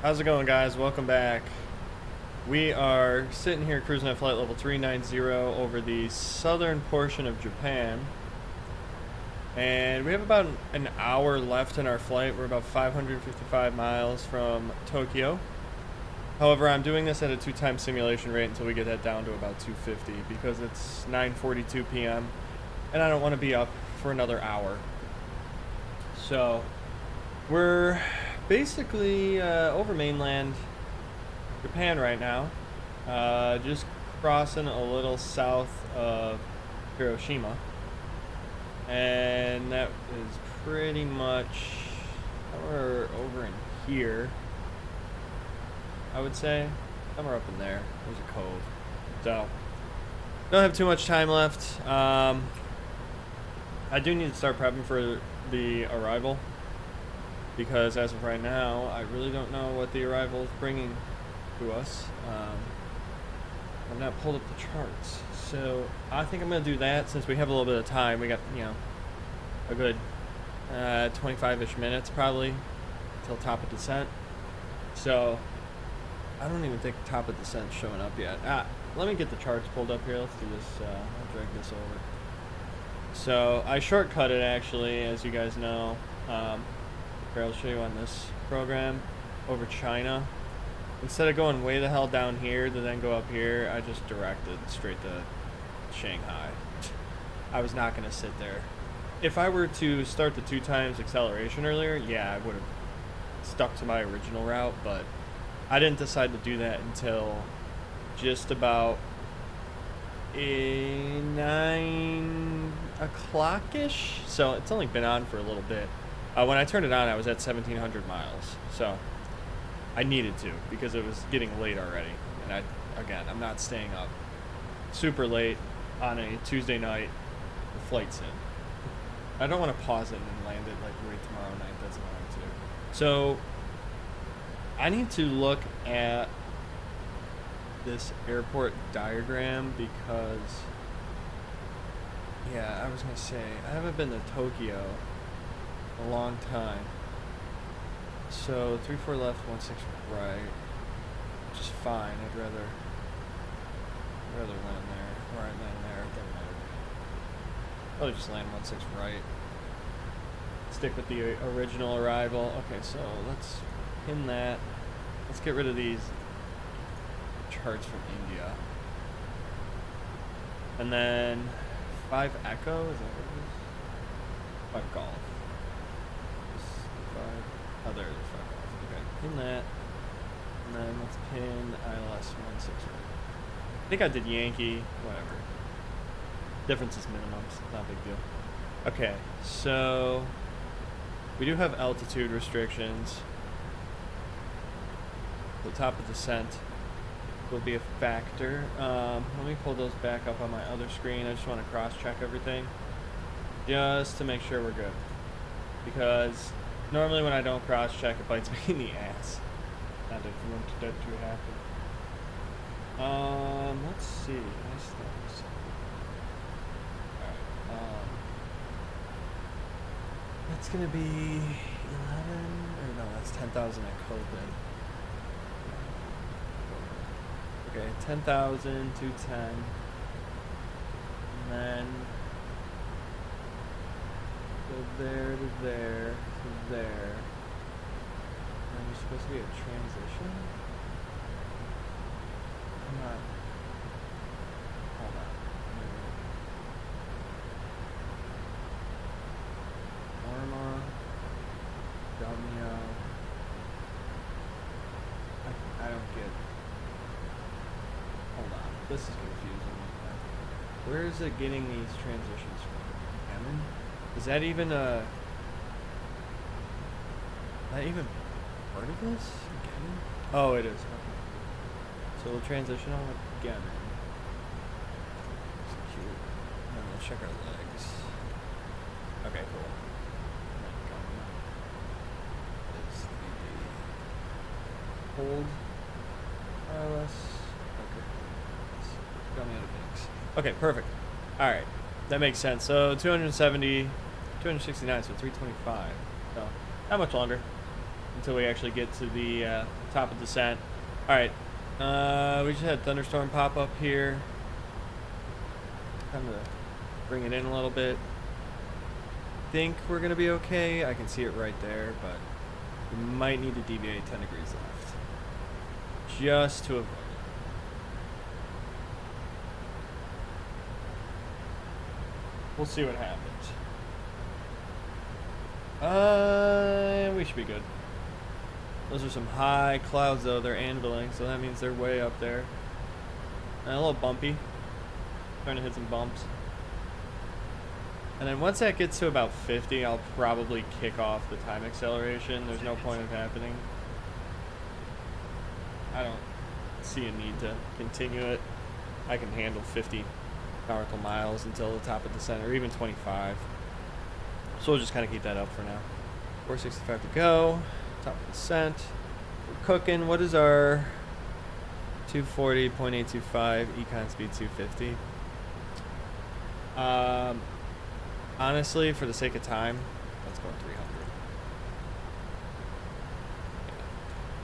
How's it going, guys? Welcome back. We are sitting here cruising at flight level 390 over the southern portion of Japan. And we have about an hour left in our flight. We're about 555 miles from Tokyo. However, I'm doing this at a 2-time simulation rate until we get that down to about 250 because it's 9:42 p.m. and I don't want to be up for another hour. So, we're basically over mainland Japan right now, just crossing a little south of Hiroshima, and that is pretty much somewhere over in here, I would say, somewhere up in there. There's a cove, so don't have too much time left. I do need to start prepping for the arrival, because as of right now, I really don't know what the arrival is bringing to us. I've not pulled up the charts, so I think I'm going to do that since we have a little bit of time. We got, a good 25-ish minutes probably till top of descent. So I don't even think top of descent's showing up yet. Let me get the charts pulled up here. Let's do this. I'll drag this over. So I shortcutted, actually, as you guys know. I'll show you on this program over China. Instead of going way the hell down here to then go up here, I just directed straight to Shanghai. I was not going to sit there. If I were to start the 2 times acceleration earlier, yeah, I would have stuck to my original route, but I didn't decide to do that until just about 9 o'clock-ish. So it's only been on for a little bit. When I turned it on, I was at 1,700 miles, so I needed to because it was getting late already. And I'm not staying up super late on a Tuesday night. The flight's in. I don't want to pause it and then land it like right tomorrow night. That's annoying too. So I need to look at this airport diagram because, I was gonna say I haven't been to Tokyo a long time. So 34 left, 16 right, which is fine. I'd rather land there, or I'd land there. It doesn't matter. Probably just land 16 right. Stick with the original arrival. Okay, so let's pin that. Let's get rid of these charts from India. And then 5 Echo, is that what it is? 5 Golf. Oh, there's 5 Golf. Okay, pin that. And then let's pin ILS 16 right. I think I did Yankee, whatever. Difference is minimums, not a big deal. Okay, so we do have altitude restrictions. The top of descent will be a factor. Let me pull those back up on my other screen. I just want to cross-check everything just to make sure we're good, because normally when I don't cross-check, it bites me in the ass. Not that you want that to happen. Let's see. Nice things. Alright. That's gonna be 11, or no, that's 10,000 at Copen. Okay, 10,000 to 10. And then go there to there to there. And there's supposed to be a transition? I'm not. Hold on. Norma. Domino. I don't get. Hold on. This is confusing. Where is it getting these transitions from? Yemen? Is that even part of this? Again? Oh, it is. Okay. So we'll transition on again. It's cute. And then we'll check our legs. Okay, cool. Hold. ILS. Okay. Got me out of mix. Okay, perfect. Alright. That makes sense. So 270, 269, so 325. So not much longer. until we actually get to the top of descent. All right, we just had thunderstorm pop up here. Time to bring it in a little bit. Think we're gonna be okay. I can see it right there, but we might need to deviate 10 degrees left just to avoid it. We'll see what happens. We should be good. Those are some high clouds though. They're anviling, so that means they're way up there. And a little bumpy. Trying to hit some bumps. And then once that gets to about 50, I'll probably kick off the time acceleration. There's no point of happening. I don't see a need to continue it. I can handle 50 nautical miles until the top of descent, or even 25. So we'll just kind of keep that up for now. 465 to go. Top of descent. We're cooking. What is our 240.825 econ speed 250? Honestly, for the sake of time, let's go 300. Yeah,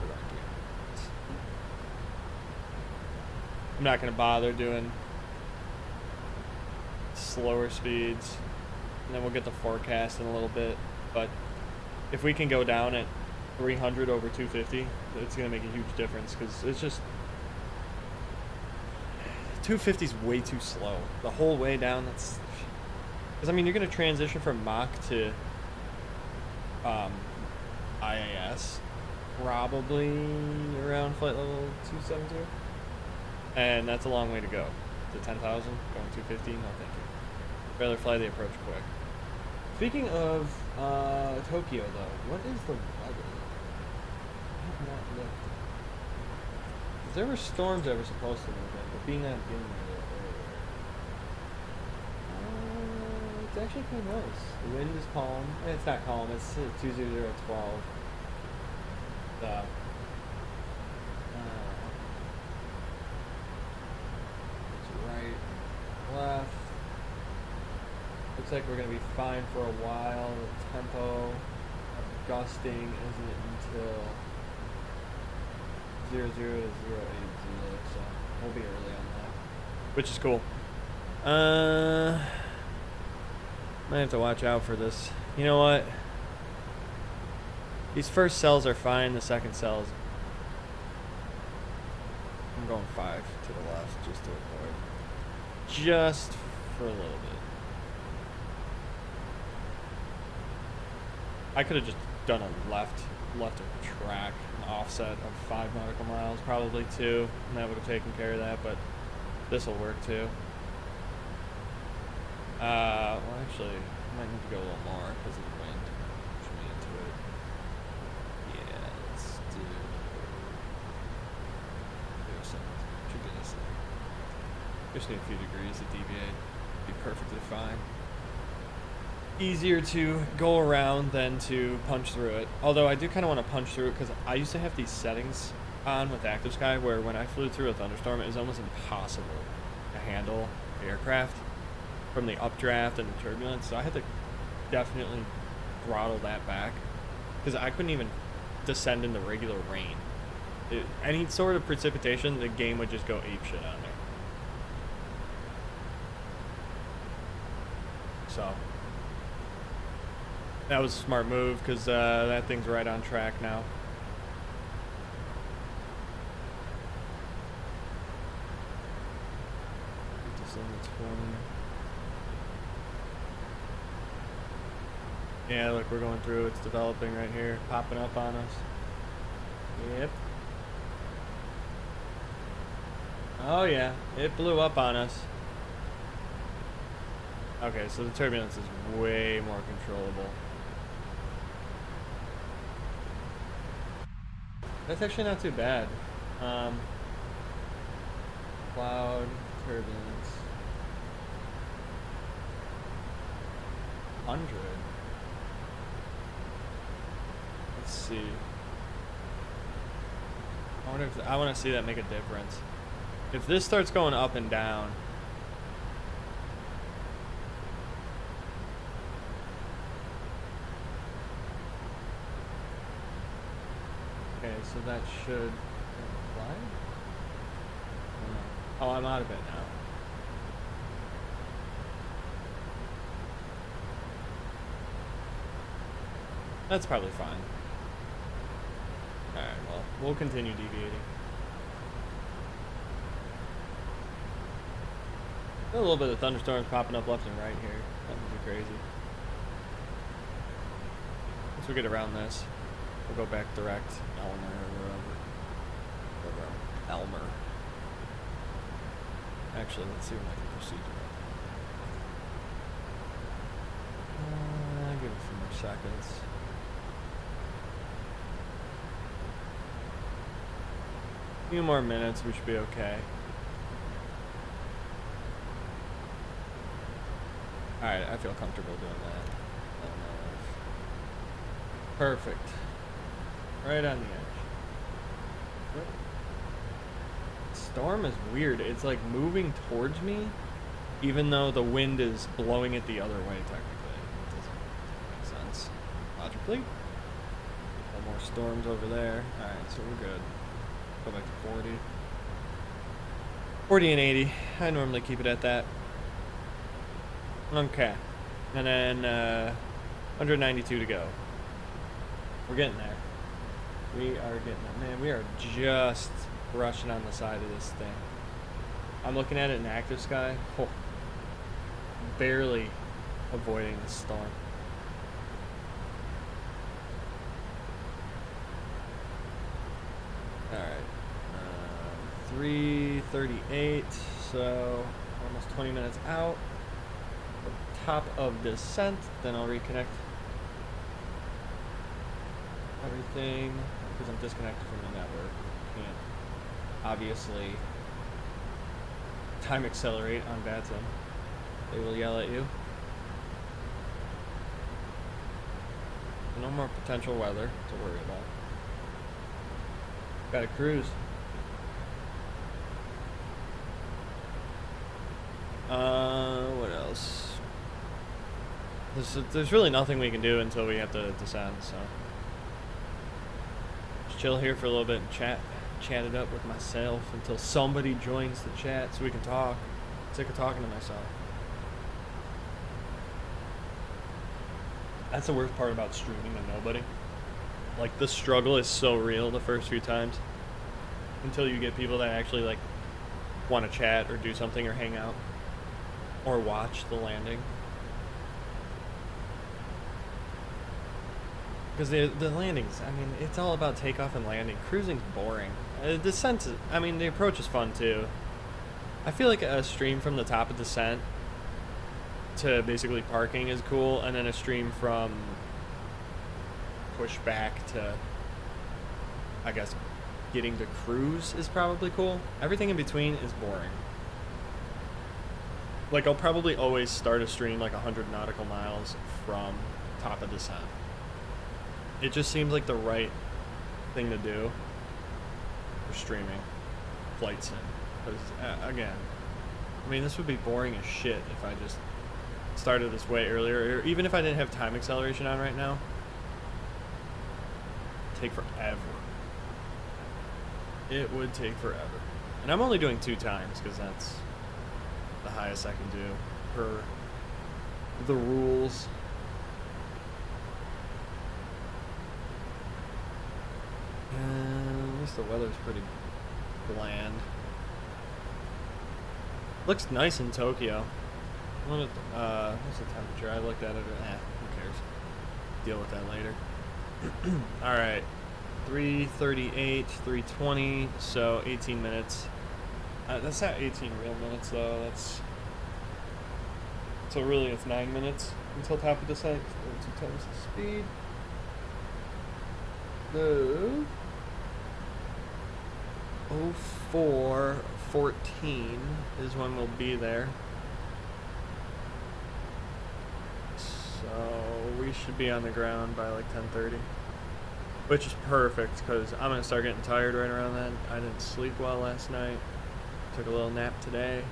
we're going 300. I'm not going to bother doing slower speeds, and then we'll get the forecast in a little bit. But if we can go down at 300 over 250, it's going to make a huge difference, because it's just 250 is way too slow the whole way down. That's because, I mean, you're going to transition from Mach to IAS probably around flight level 272, and that's a long way to go. To 10,000, going 250, no thank you. Rather fly the approach quick. Speaking of Tokyo, though, what is the weather? I have not looked. Because there were storms that were supposed to move in, but being that being there a little earlier. It's actually kind of nice. The wind is calm. It's not calm, it's 20012. It's right, left. Looks like we're going to be fine for a while. The tempo of gusting isn't until 00 to 080, so we'll be early on that, which is cool. Might have to watch out for this. You know what? These first cells are fine. The second cells, I'm going 5 to the left just to avoid. Just for a little bit. I could have just done a left of track, an offset of 5 nautical miles, probably 2, and that would have taken care of that, but this will work too. Well, actually, I might need to go a little more because of the wind. Push me into it. Yeah, let's do something. Should be this thing. Just need a few degrees to deviate. Be perfectly fine. Easier to go around than to punch through it. Although I do kind of want to punch through it because I used to have these settings on with Active Sky where when I flew through a thunderstorm, it was almost impossible to handle the aircraft from the updraft and the turbulence. So I had to definitely throttle that back because I couldn't even descend in the regular rain. Any sort of precipitation, the game would just go apeshit on me. So that was a smart move because that thing's right on track now. Just on the 20. Yeah, look, we're going through. It's developing right here, popping up on us. Yep. Oh yeah, it blew up on us. Okay, so the turbulence is way more controllable. That's actually not too bad. Cloud, turbulence. 100. Let's see. I wonder if I want to see that make a difference. If this starts going up and down, so that should apply. Oh, I'm out of it now. That's probably fine. Alright, well, we'll continue deviating. A little bit of thunderstorms popping up left and right here. That would be crazy. Once we get around this, we'll go back direct Elmer or wherever. Elmer. Actually, let's see what I can proceed to. Give it a few more seconds. A few more minutes, we should be okay. Alright, I feel comfortable doing that. Perfect. Right on the edge. Storm is weird. It's like moving towards me, even though the wind is blowing it the other way, technically. It doesn't make sense. Logically. No more storms over there. Alright, so we're good. Go back to 40. 40 and 80. I normally keep it at that. Okay. And then 192 to go. We're getting there. We are getting there. Man, we are just brushing on the side of this thing. I'm looking at it in active sky. Oh, barely avoiding the storm. Alright. 3:38, so almost 20 minutes out. The top of descent, then I'll reconnect everything because I'm disconnected from the network. Can't obviously time accelerate on VATSIM. They will yell at you. No more potential weather to worry about. Got to cruise. What else? There's really nothing we can do until we have to descend, so just chill here for a little bit and chat it up with myself until somebody joins the chat so we can talk. I'm sick of talking to myself. That's the worst part about streaming to nobody. Like, the struggle is so real the first few times until you get people that actually like want to chat or do something or hang out or watch the landing. Because the landings, I mean, it's all about takeoff and landing. Cruising's boring. Descent, I mean, the approach is fun too. I feel like a stream from the top of descent to basically parking is cool, and then a stream from pushback to, I guess, getting to cruise is probably cool. Everything in between is boring. Like, I'll probably always start a stream like 100 nautical miles from top of descent. It just seems like the right thing to do for streaming flight sim. Because, again, I mean, this would be boring as shit if I just started this way earlier, or even if I didn't have time acceleration on right now. It'd take forever. It would take forever. And I'm only doing 2 times because that's the highest I can do per the rules. At least the weather's pretty bland. Looks nice in Tokyo. What's the temperature? I looked at it. Who cares? Deal with that later. Alright. 3:38, 3:20, so 18 minutes. That's not 18 real minutes, though. That's... So really, it's 9 minutes until top of descent. 2 times the speed. No. 04:14 is when we'll be there. So we should be on the ground by like 10:30, which is perfect because I'm gonna start getting tired right around then. I didn't sleep well last night. Took a little nap today.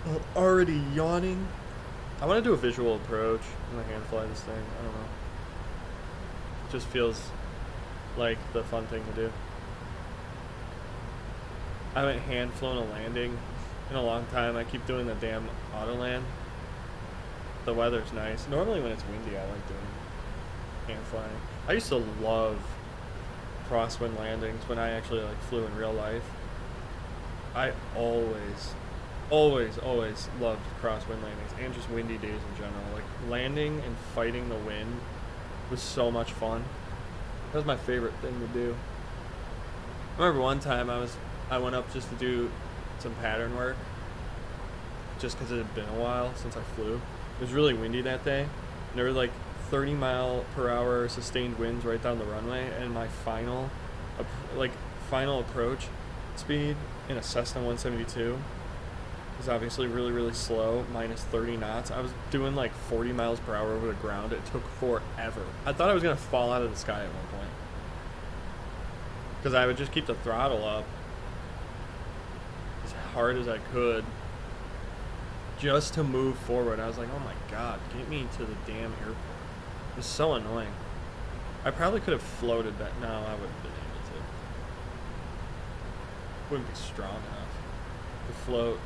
I'm already yawning. I want to do a visual approach. I'm gonna hand fly this thing. I don't know. just feels like the fun thing to do. I haven't hand flown a landing in a long time. I keep doing the damn auto land. The weather's nice. Normally when it's windy, I like doing hand flying. I used to love crosswind landings when I actually like flew in real life. I always loved crosswind landings and just windy days in general. Like landing and fighting the wind was so much fun. That was my favorite thing to do. I remember one time I went up just to do some pattern work, just because it had been a while since I flew. It was really windy that day, and there were like 30-mile-per-hour sustained winds right down the runway, and my final approach speed in a Cessna 172 was obviously really slow, minus 30 knots. I was doing like 40 miles per hour over the ground. It took forever. I thought I was gonna fall out of the sky at one point, because I would just keep the throttle up as hard as I could just to move forward. I was like, oh my god, get me to the damn airport. It was so annoying. I probably could have floated that. No, I wouldn't have been able to. Wouldn't be strong enough to float.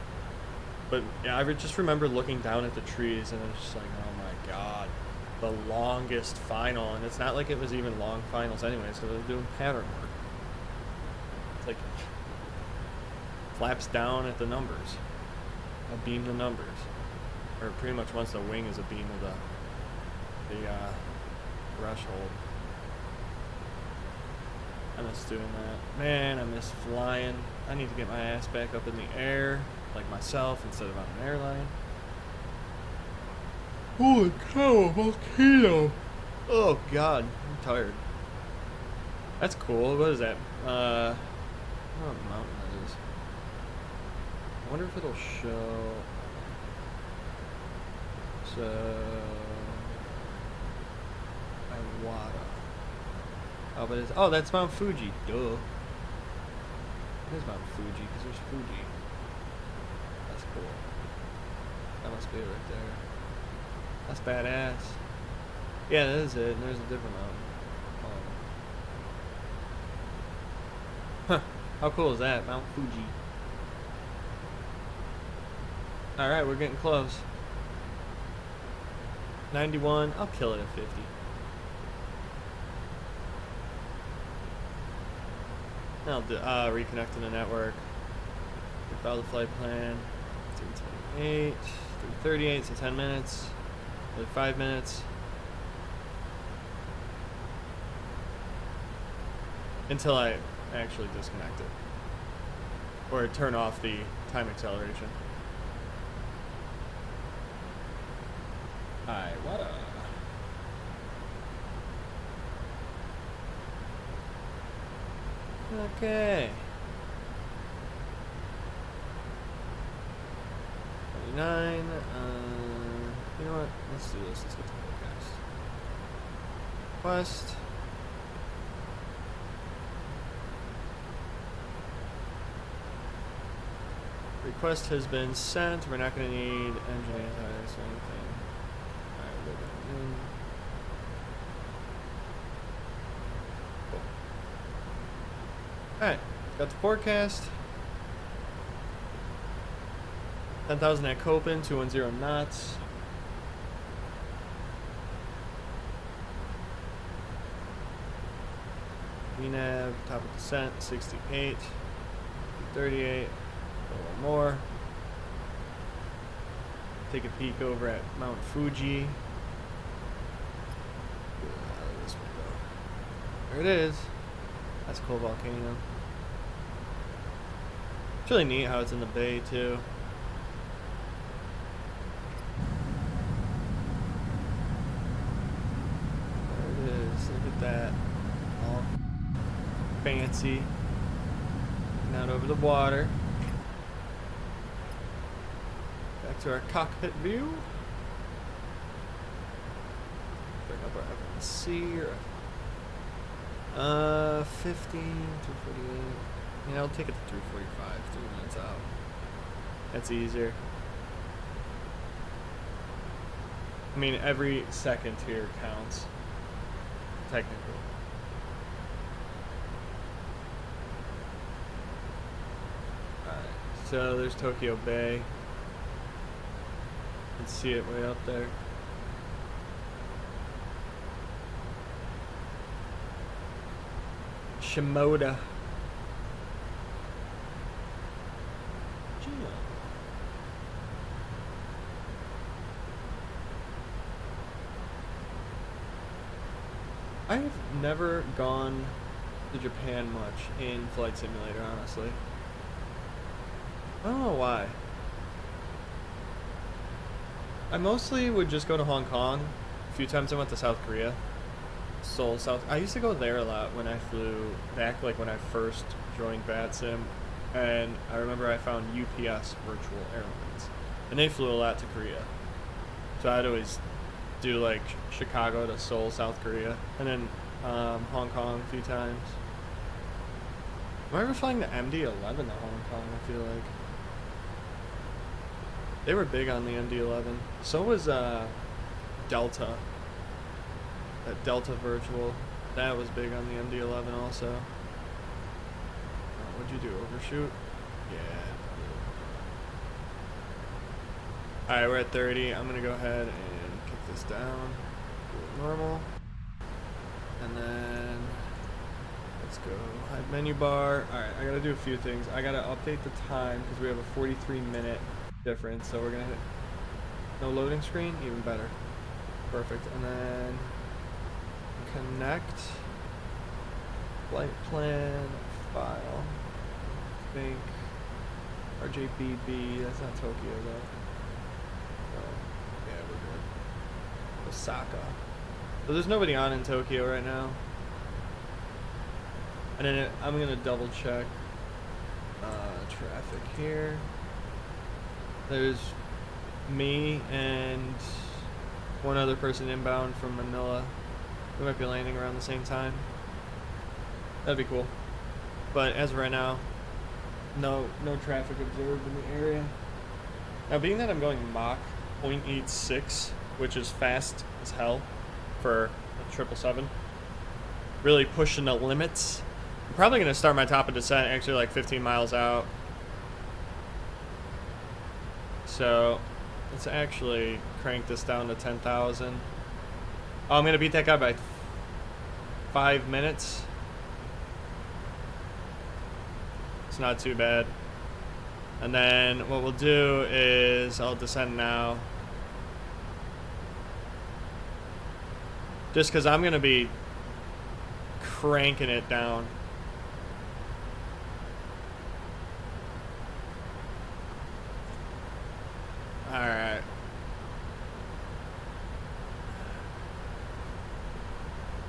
But yeah, I just remember looking down at the trees and it was just like, oh my god, the longest final. And it's not like it was even long finals anyways, because I was doing pattern work. It's like flaps down at the numbers. I'll beam the numbers. Or pretty much once the wing is a beam of the threshold. I miss doing that. Man, I miss flying. I need to get my ass back up in the air, like myself, instead of on an airline. Holy cow, a volcano! Oh god, I'm tired. That's cool. What is that? I don't know what mountain that is. I wonder if it'll show. So, Iwata. Oh, but it's, oh, that's Mount Fuji. Duh. It is Mount Fuji because there's Fuji. That's cool. That must be it right there. That's badass. Yeah, that is it. And there's a different mountain. Huh. How cool is that? Mount Fuji. Alright, we're getting close. 91. I'll kill it at 50. I'll do, reconnect to the network. Follow the flight plan. 328. 338, so 10 minutes. Another 5 minutes. Until I actually disconnect it. Or turn off the time acceleration. Iwata. Okay. 29. You know what? Let's do this. Let's get the forecast. Request. Request has been sent. We're not going to need engine anti-ice or anything. Alright, we'll go in. Cool. Alright, got the forecast. 10,000 at Copen, 210 knots. VNAV, top of descent, 68. 38. A little more. Take a peek over at Mount Fuji. This window. There it is. That's a cool volcano. It's really neat how it's in the bay too. There it is. Look at that. All fancy. Looking out over the water. Back to our cockpit view. Bring up our FNC or 15 to 48. Yeah, I'll take it to 345, 3 minutes out. That's easier. I mean, every second here counts technical. Alright, so there's Tokyo Bay. You can see it way up there. Shimoda. I've never gone to Japan much in Flight Simulator, honestly. I don't know why. I mostly would just go to Hong Kong. A few times I went to South Korea. Seoul, South. I used to go there a lot when I flew back, like when I first joined VATSIM. And I remember I found UPS Virtual Airlines. And they flew a lot to Korea. So I'd always do like Chicago to Seoul, South Korea, and then Hong Kong a few times. Am I ever flying the MD-11 to Hong Kong? I feel like they were big on the MD-11. So was Delta. That Delta Virtual, that was big on the MD-11 also. What'd you do? Overshoot? Yeah. All right, we're at 30. I'm gonna go ahead and kick this down, do it normal, and then let's go hide menu bar. All right, I gotta do a few things. I gotta update the time because we have a 43-minute difference, so we're gonna hit no loading screen, even better. Perfect, and then connect, flight plan, file, I think, RJBB, that's not Tokyo though. Yeah, we're good. Osaka. So there's nobody on in Tokyo right now. And then I'm gonna double check traffic here. There's me and one other person inbound from Manila. We might be landing around the same time. That'd be cool. But as of right now, no traffic observed in the area. Now, being that I'm going Mach 0.86, which is fast as hell for a 777, really pushing the limits. I'm probably going to start my top of descent actually like 15 miles out. So let's actually crank this down to 10,000. Oh, I'm going to beat that guy by 5 minutes. It's not too bad. And then what we'll do is I'll descend now. Just because I'm going to be cranking it down. Alright.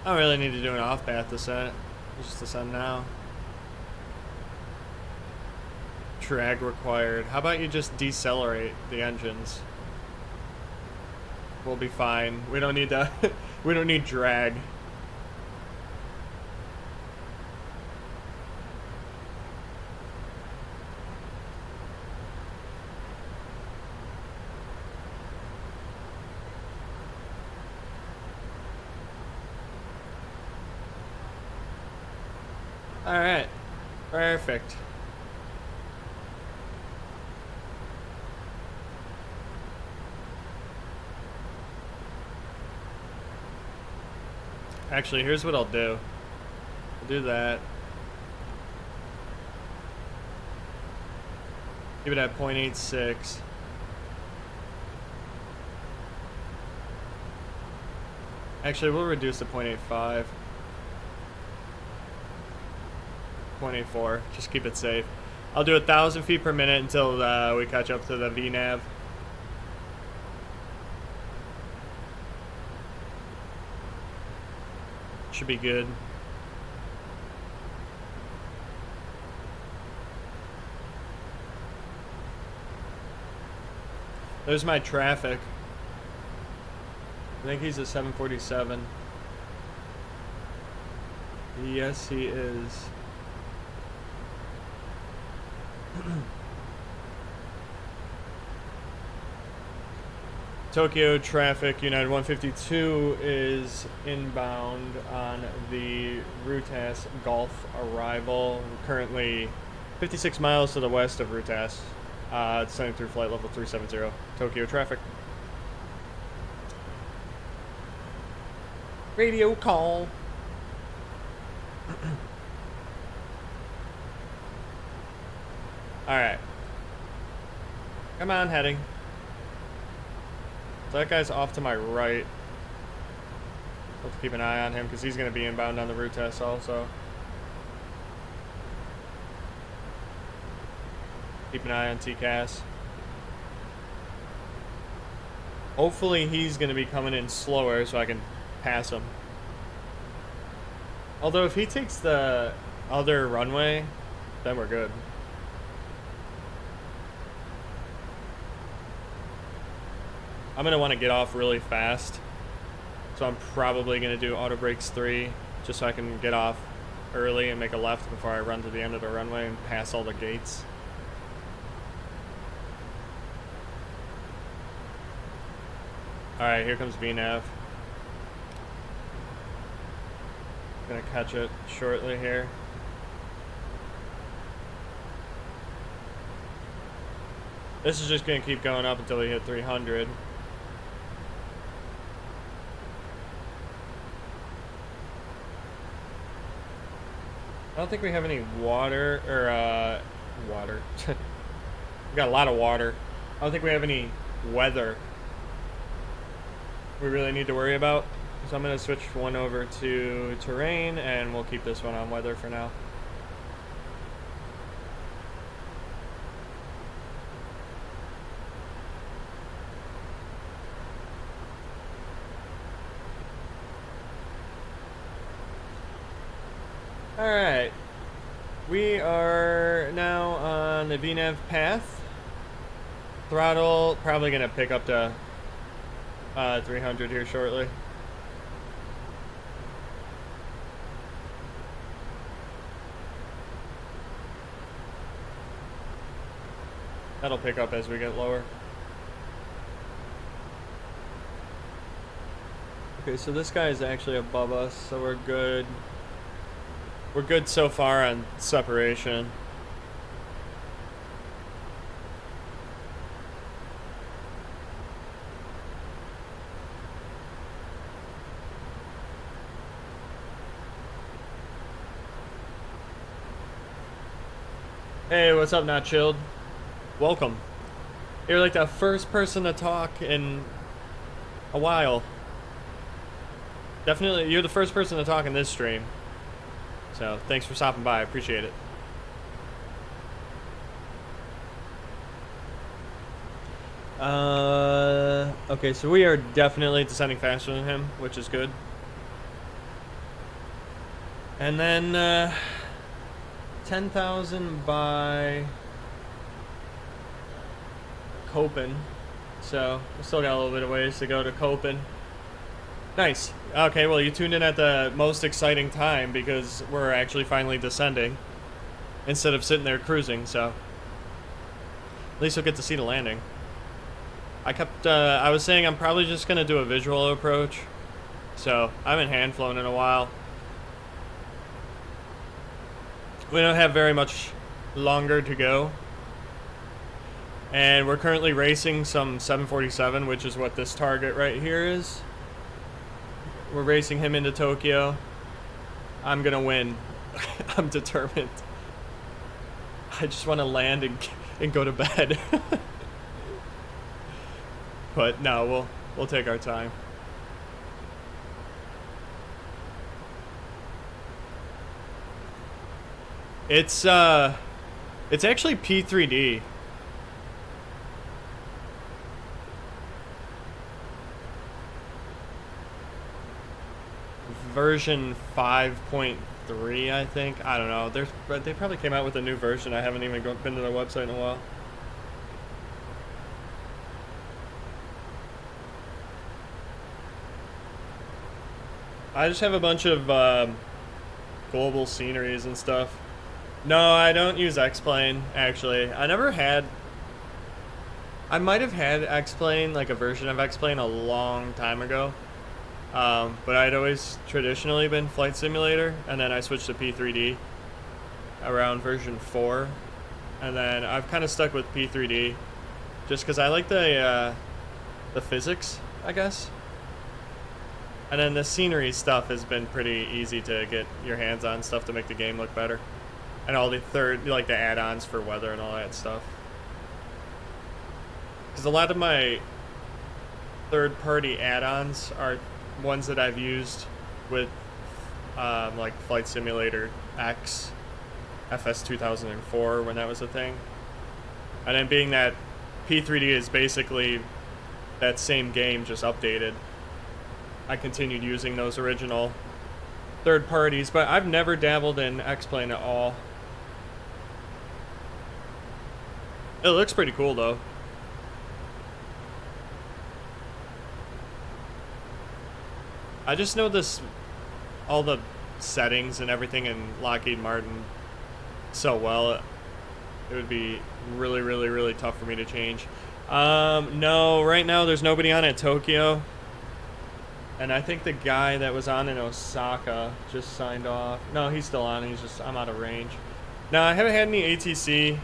I don't really need to do an off-path descent. Just descend now. Drag required. How about you just decelerate the engines? We'll be fine. We don't need to. We don't need drag. All right. Perfect. Actually, here's what I'll do. I'll do that. Give it at 0.86. Actually, we'll reduce to 0.85. 0.84. Just keep it safe. I'll do 1,000 feet per minute until we catch up to the VNAV. Should be good. There's my traffic. I think he's a 747. Yes, he is. Tokyo traffic, United 152 is inbound on the Rutas Gulf arrival. We're currently 56 miles to the west of Rutas. Descending through flight level 370. Tokyo traffic. Radio call. Alright. Come on, heading. So that guy's off to my right. I'll have to keep an eye on him because he's going to be inbound on the route test also. Keep an eye on TCAS. Hopefully he's going to be coming in slower so I can pass him. Although if he takes the other runway, then we're good. I'm going to want to get off really fast. So I'm probably going to do auto brakes 3 just so I can get off early and make a left before I run to the end of the runway and pass all the gates. Alright, here comes VNAV. Gonna catch it shortly here. This is just gonna keep going up until we hit 300. I don't think we have any water, or, water. We got a lot of water. I don't think we have any weather we really need to worry about. So I'm going to switch one over to terrain, and we'll keep this one on weather for now. Alright, we are now on the VNAV path. Throttle, probably going to pick up to 300 here shortly. That'll pick up as we get lower. Okay, so this guy is actually above us, so we're good. We're good so far on separation. Hey, what's up, Not Chilled? Welcome. You're like the first person to talk in a while. Definitely, you're the first person to talk in this stream. So, thanks for stopping by. I appreciate it. Okay, so we are definitely descending faster than him, which is good. And then, 10,000 by Copen. So, we still got a little bit of ways to go to Copen. Nice. Okay, well, you tuned in at the most exciting time because we're actually finally descending instead of sitting there cruising, so at least you'll get to see the landing. I was saying I'm probably just going to do a visual approach, so I haven't hand flown in a while. We don't have very much longer to go. And we're currently racing some 747, which is what this target right here is. We're racing him into Tokyo. I'm gonna win. I'm determined. I just want to land and go to bed. But no, we'll take our time. It's actually P3D. Version 5.3, I think. I don't know. They probably came out with a new version. I haven't even been to their website in a while. I just have a bunch of global sceneries and stuff. No, I don't use X-Plane, actually. I never had I might have had X-Plane, like a version of X-Plane a long time ago. But I'd always traditionally been Flight Simulator, and then I switched to P3D around version 4. And then I've kind of stuck with P3D just because I like the physics, I guess. And then the scenery stuff has been pretty easy to get your hands on stuff to make the game look better. And all the the add-ons for weather and all that stuff. Because a lot of my third-party add-ons are ones that I've used with like Flight Simulator X, FS 2004 when that was a thing. And then being that P3D is basically that same game just updated, I continued using those original third parties, but I've never dabbled in X-Plane at all. It looks pretty cool though. I just know all the settings and everything in Lockheed Martin so well, it would be really, really, really tough for me to change. No, right now there's nobody on at Tokyo. And I think the guy that was on in Osaka just signed off. No, he's still on, I'm out of range. No, I haven't had any ATC,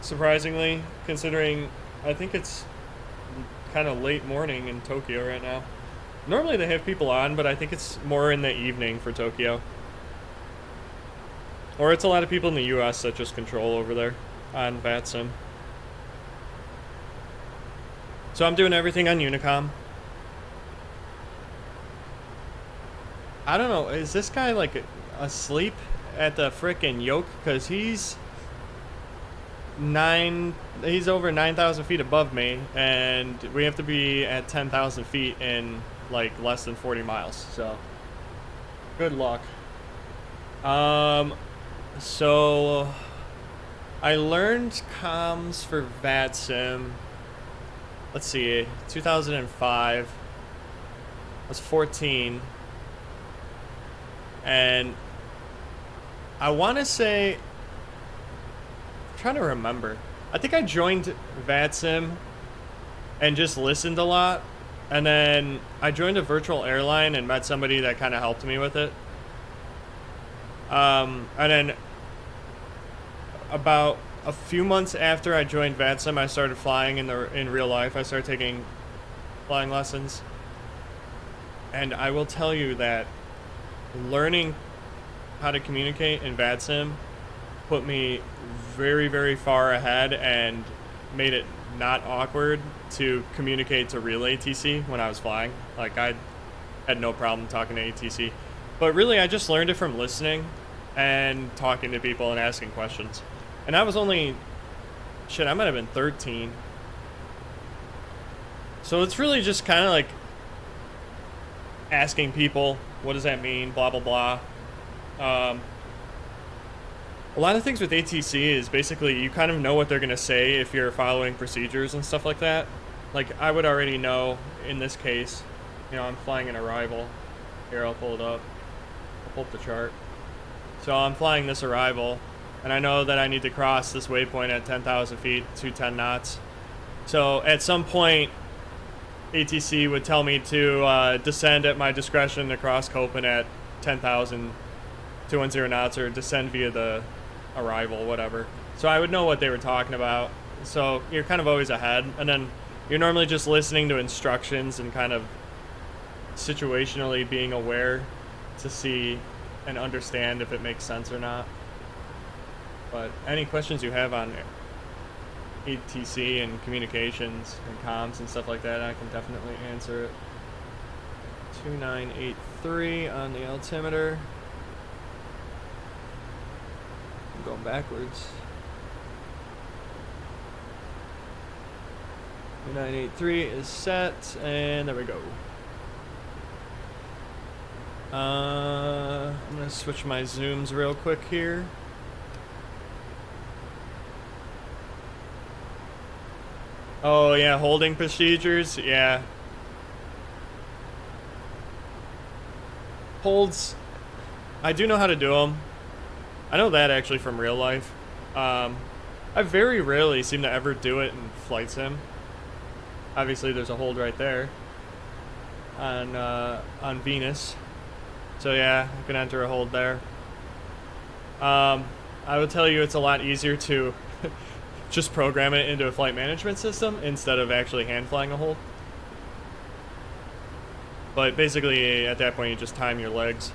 surprisingly, considering I think it's kind of late morning in Tokyo right now. Normally they have people on, but I think it's more in the evening for Tokyo. Or it's a lot of people in the US that just control over there on VATSIM. So I'm doing everything on Unicom. I don't know, is this guy like asleep at the frickin' yoke? Because he's over 9,000 feet above me, and we have to be at 10,000 feet in like less than 40 miles, so good luck. So I learned comms for VATSIM, let's see, 2005. I was 14, and I want to say, I'm trying to remember, I think I joined VATSIM and just listened a lot, and then I joined a virtual airline and met somebody that kind of helped me with it. And then about a few months after I joined VATSIM, I started flying in real life. I started taking flying lessons. And I will tell you that learning how to communicate in VATSIM put me very, very far ahead and made it not awkward to communicate to real ATC when I was flying. Like, I had no problem talking to ATC. But really, I just learned it from listening and talking to people and asking questions. And I was only, I might have been 13. So it's really just kind of like asking people, what does that mean, blah, blah, blah. A lot of things with ATC is basically you kind of know what they're going to say if you're following procedures and stuff like that. Like, I would already know in this case, you know, I'm flying an arrival. Here, I'll pull it up. I'll pull up the chart. So I'm flying this arrival, and I know that I need to cross this waypoint at 10,000 feet, 210 knots. So at some point, ATC would tell me to descend at my discretion across Copen at 10,210 knots, or descend via the arrival, whatever. So I would know what they were talking about. So you're kind of always ahead, and then you're normally just listening to instructions and kind of situationally being aware to see and understand if it makes sense or not. But any questions you have on ATC and communications and comms and stuff like that, I can definitely answer it. 2983 on the altimeter. I'm going backwards. 2983 is set, and there we go. I'm gonna switch my zooms real quick here. Oh yeah, holding procedures, yeah. Holds, I do know how to do them. I know that actually from real life. I very rarely seem to ever do it in flight sim. Obviously, there's a hold right there on Venus. So yeah, I can enter a hold there. I would tell you it's a lot easier to just program it into a flight management system instead of actually hand flying a hold. But basically, at that point, you just time your legs.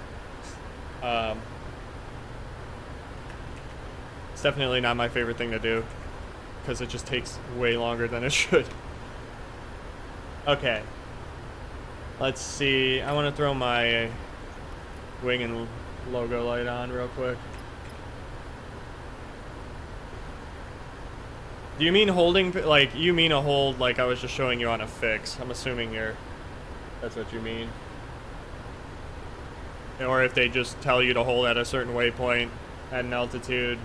It's definitely not my favorite thing to do because it just takes way longer than it should. Okay. Let's see. I want to throw my wing and logo light on real quick. Do you mean holding, like, you mean a hold like I was just showing you on a fix? I'm assuming that's what you mean. Or if they just tell you to hold at a certain waypoint at an altitude.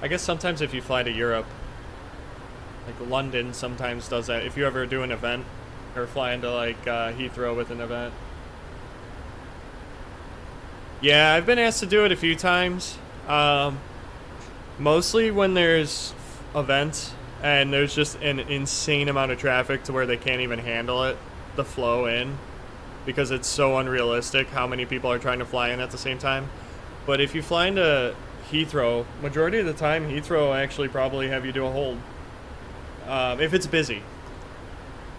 I guess sometimes if you fly to Europe, like London sometimes does that. If you ever do an event or fly into like Heathrow with an event. Yeah, I've been asked to do it a few times. Mostly when there's events and there's just an insane amount of traffic to where they can't even handle it, the flow in, because it's so unrealistic how many people are trying to fly in at the same time. But if you fly into Heathrow, majority of the time Heathrow will actually probably have you do a hold if it's busy.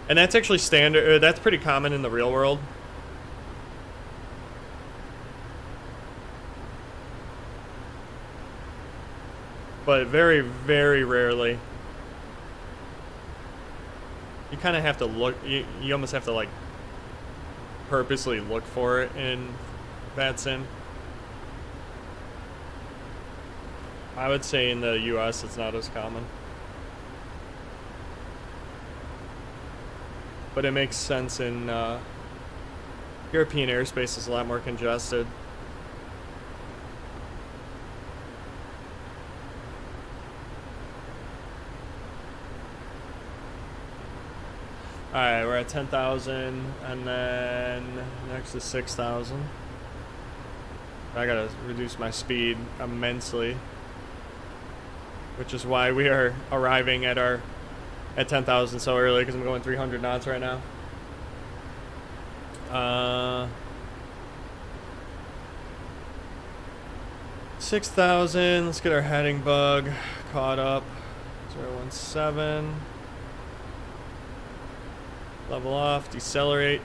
And that's actually standard, that's pretty common in the real world. But very, very rarely. You kind of have to look, you almost have to like purposely look for it in VATSIM. I would say in the US it's not as common. But it makes sense in European airspace is a lot more congested. Alright, we're at 10,000, and then next is 6,000. I gotta reduce my speed immensely, which is why we are arriving at 10,000 so early, because I'm going 300 knots right now. 6,000, let's get our heading bug caught up. 017. Level off, decelerate.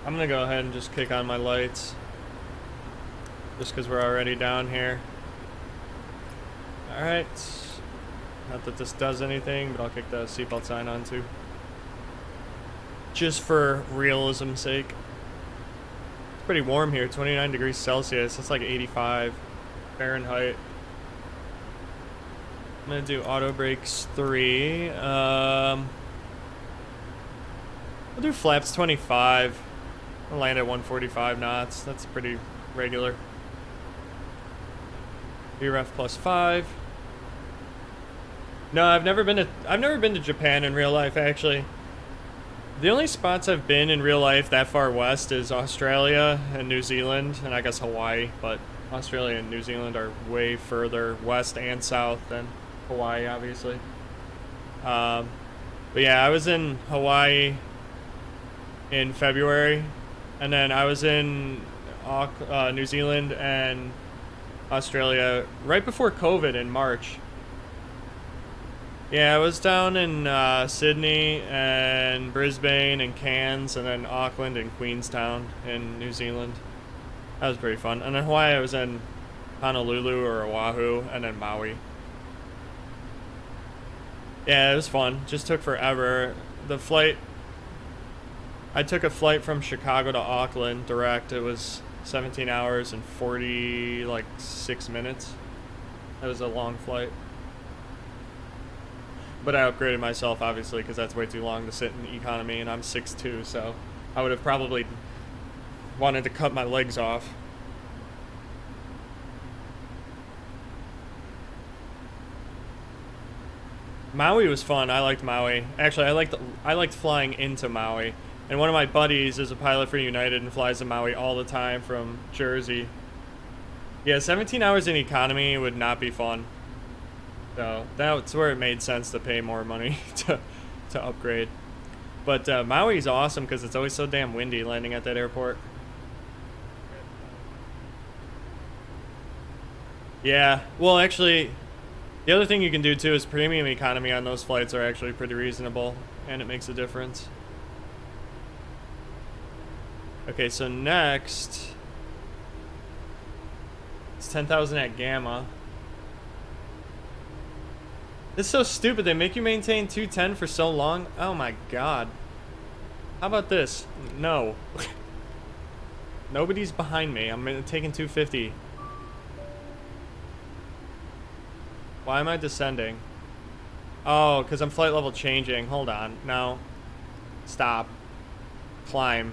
I'm gonna go ahead and just kick on my lights, just because we're already down here. Alright. Not that this does anything, but I'll kick the seatbelt sign on too. Just for realism's sake. It's pretty warm here, 29 degrees Celsius. That's like 85 Fahrenheit. I'm gonna do auto brakes 3. I'll do flaps 25. I'll land at 145 knots. That's pretty regular. VREF plus 5. No, I've never been to Japan in real life, actually. The only spots I've been in real life that far west is Australia and New Zealand, and I guess Hawaii, but Australia and New Zealand are way further west and south than Hawaii, obviously. But yeah, I was in Hawaii in February, and then I was in New Zealand and Australia right before COVID in March. Yeah, I was down in Sydney and Brisbane and Cairns, and then Auckland and Queenstown in New Zealand. That was pretty fun. And then Hawaii, I was in Honolulu or Oahu, and then Maui. Yeah, it was fun. Just took forever. The flight, I took a flight from Chicago to Auckland direct. It was 17 hours and 46 minutes. That was a long flight. But I upgraded myself, obviously, because that's way too long to sit in economy, and I'm 6'2", so I would have probably wanted to cut my legs off. Maui was fun. I liked Maui. Actually, I liked flying into Maui. And one of my buddies is a pilot for United and flies to Maui all the time from Jersey. Yeah, 17 hours in economy would not be fun. So that's where it made sense to pay more money to upgrade. But Maui's awesome because it's always so damn windy landing at that airport. Yeah, well actually, the other thing you can do too is premium economy on those flights are actually pretty reasonable, and it makes a difference. Okay, so next, it's 10,000 at Gamma. This is so stupid. They make you maintain 210 for so long. Oh my god. How about this? No. Nobody's behind me. I'm taking 250. Why am I descending? Oh, because I'm flight level changing. Hold on. No. Stop. Climb.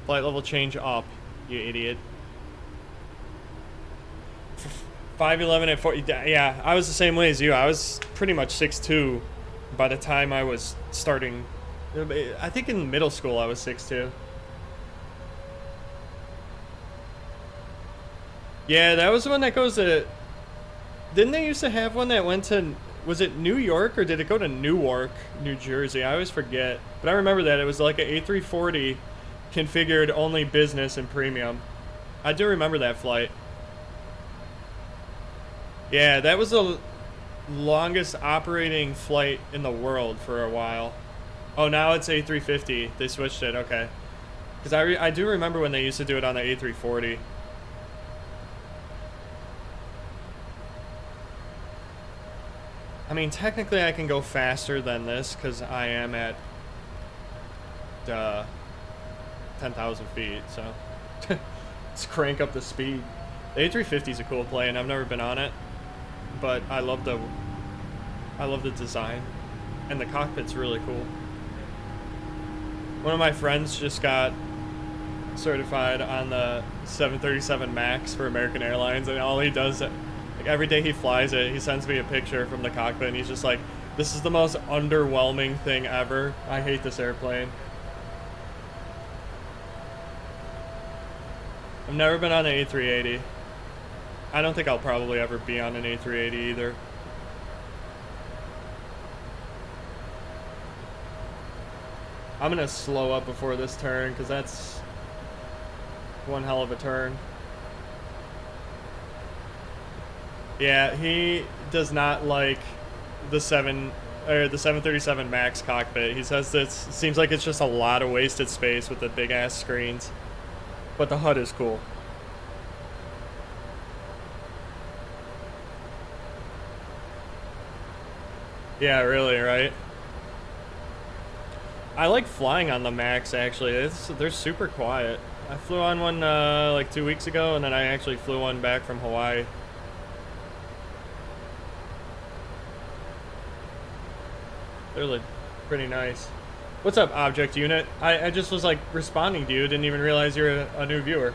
Flight level change up, you idiot. 5'11" at 40. Yeah, I was the same way as you. I was pretty much 6'2" by the time I was starting. I think in middle school I was 6'2". Yeah, that was the one that goes to... Didn't they used to have one that went to... Was it New York or did it go to Newark, New Jersey? I always forget. But I remember that. It was like an A340 configured only business and premium. I do remember that flight. Yeah, that was the longest operating flight in the world for a while. Oh, now it's A350. They switched it. Okay. Because I do remember when they used to do it on the A340. I mean, technically I can go faster than this because I am at 10,000 feet, so let's crank up the speed. The A350 is a cool plane. I've never been on it, but I love the design, and the cockpit's really cool. One of my friends just got certified on the 737 MAX for American Airlines, and all he does, like every day he flies it, he sends me a picture from the cockpit, and he's just like, "This is the most underwhelming thing ever. I hate this airplane." I've never been on an A380. I don't think I'll probably ever be on an A380 either. I'm gonna slow up before this turn because that's one hell of a turn. Yeah, he does not like the 737 MAX cockpit. He says that it seems like it's just a lot of wasted space with the big ass screens. But the HUD is cool. Yeah, really, right? I like flying on the MAX, actually. They're super quiet. I flew on one like 2 weeks ago, and then I actually flew one back from Hawaii. They're like pretty nice. What's up, Object Unit? I just was like responding to you. Didn't even realize you're a new viewer.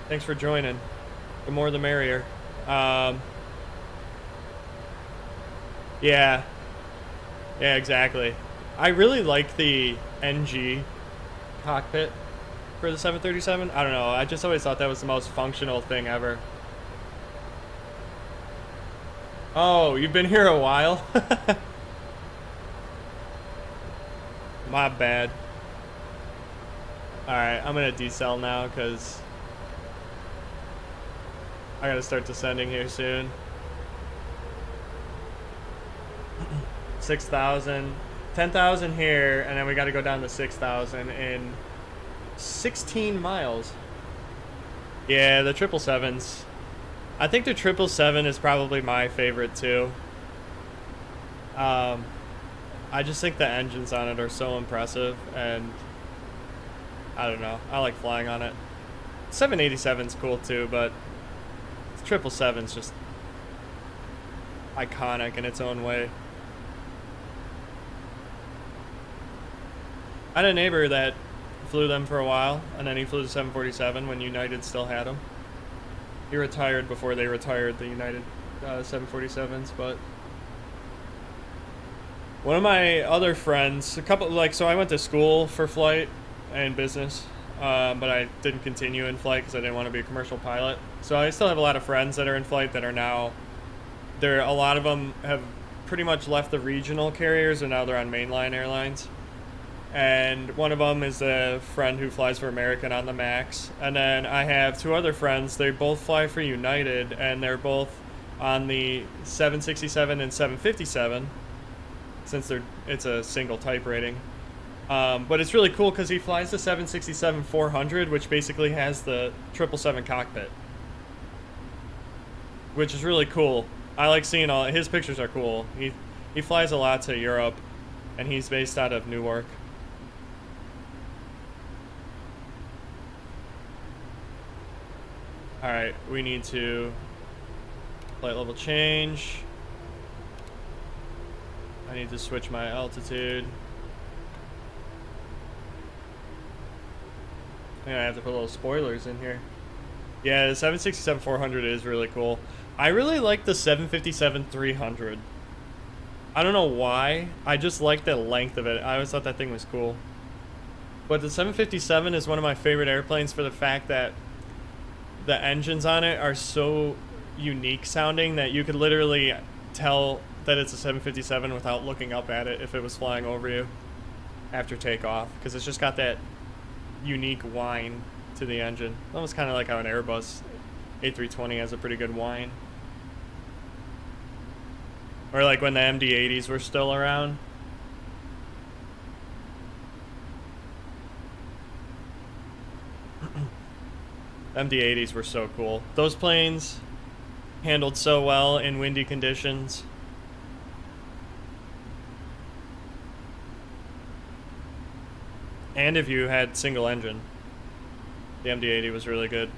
Thanks for joining. The more the merrier. Yeah. Yeah, exactly. I really like the NG cockpit for the 737. I don't know. I just always thought that was the most functional thing ever. Oh, you've been here a while? My bad. Alright, I'm gonna decel now because I gotta start descending here soon. 6,000. 10,000 here, and then we gotta go down to 6,000 in 16 miles. Yeah, the 777s. I think the 777 is probably my favorite too. I just think the engines on it are so impressive, and I don't know. I like flying on it. 787's cool too, but 777's just iconic in its own way. I had a neighbor that flew them for a while, and then he flew the 747 when United still had them. He retired before they retired the United 747s, but One of my other friends, a couple, like, so I went to school for flight and business, but I didn't continue in flight because I didn't want to be a commercial pilot. So I still have a lot of friends that are in flight that are now, a lot of them have pretty much left the regional carriers and now they're on mainline airlines. And one of them is a friend who flies for American on the Max. And then I have two other friends, they both fly for United, and they're both on the 767 and 757. Since it's a single type rating. But it's really cool because he flies the 767-400, which basically has the 777 cockpit. Which is really cool. I like seeing all, his pictures are cool. He flies a lot to Europe, and he's based out of Newark. Alright, we need to flight level change. I need to switch my altitude. I think I have to put little spoilers in here. Yeah, the 767-400 is really cool. I really like the 757-300. I don't know why. I just like the length of it. I always thought that thing was cool. But the 757 is one of my favorite airplanes for the fact that the engines on it are so unique sounding that you could literally tell that it's a 757 without looking up at it if it was flying over you after takeoff, because it's just got that unique whine to the engine. Almost kind of like how an Airbus A320 has a pretty good whine. Or like when the MD-80s were still around. MD-80s were so cool. Those planes handled so well in windy conditions. And if you had single engine, the MD-80 was really good.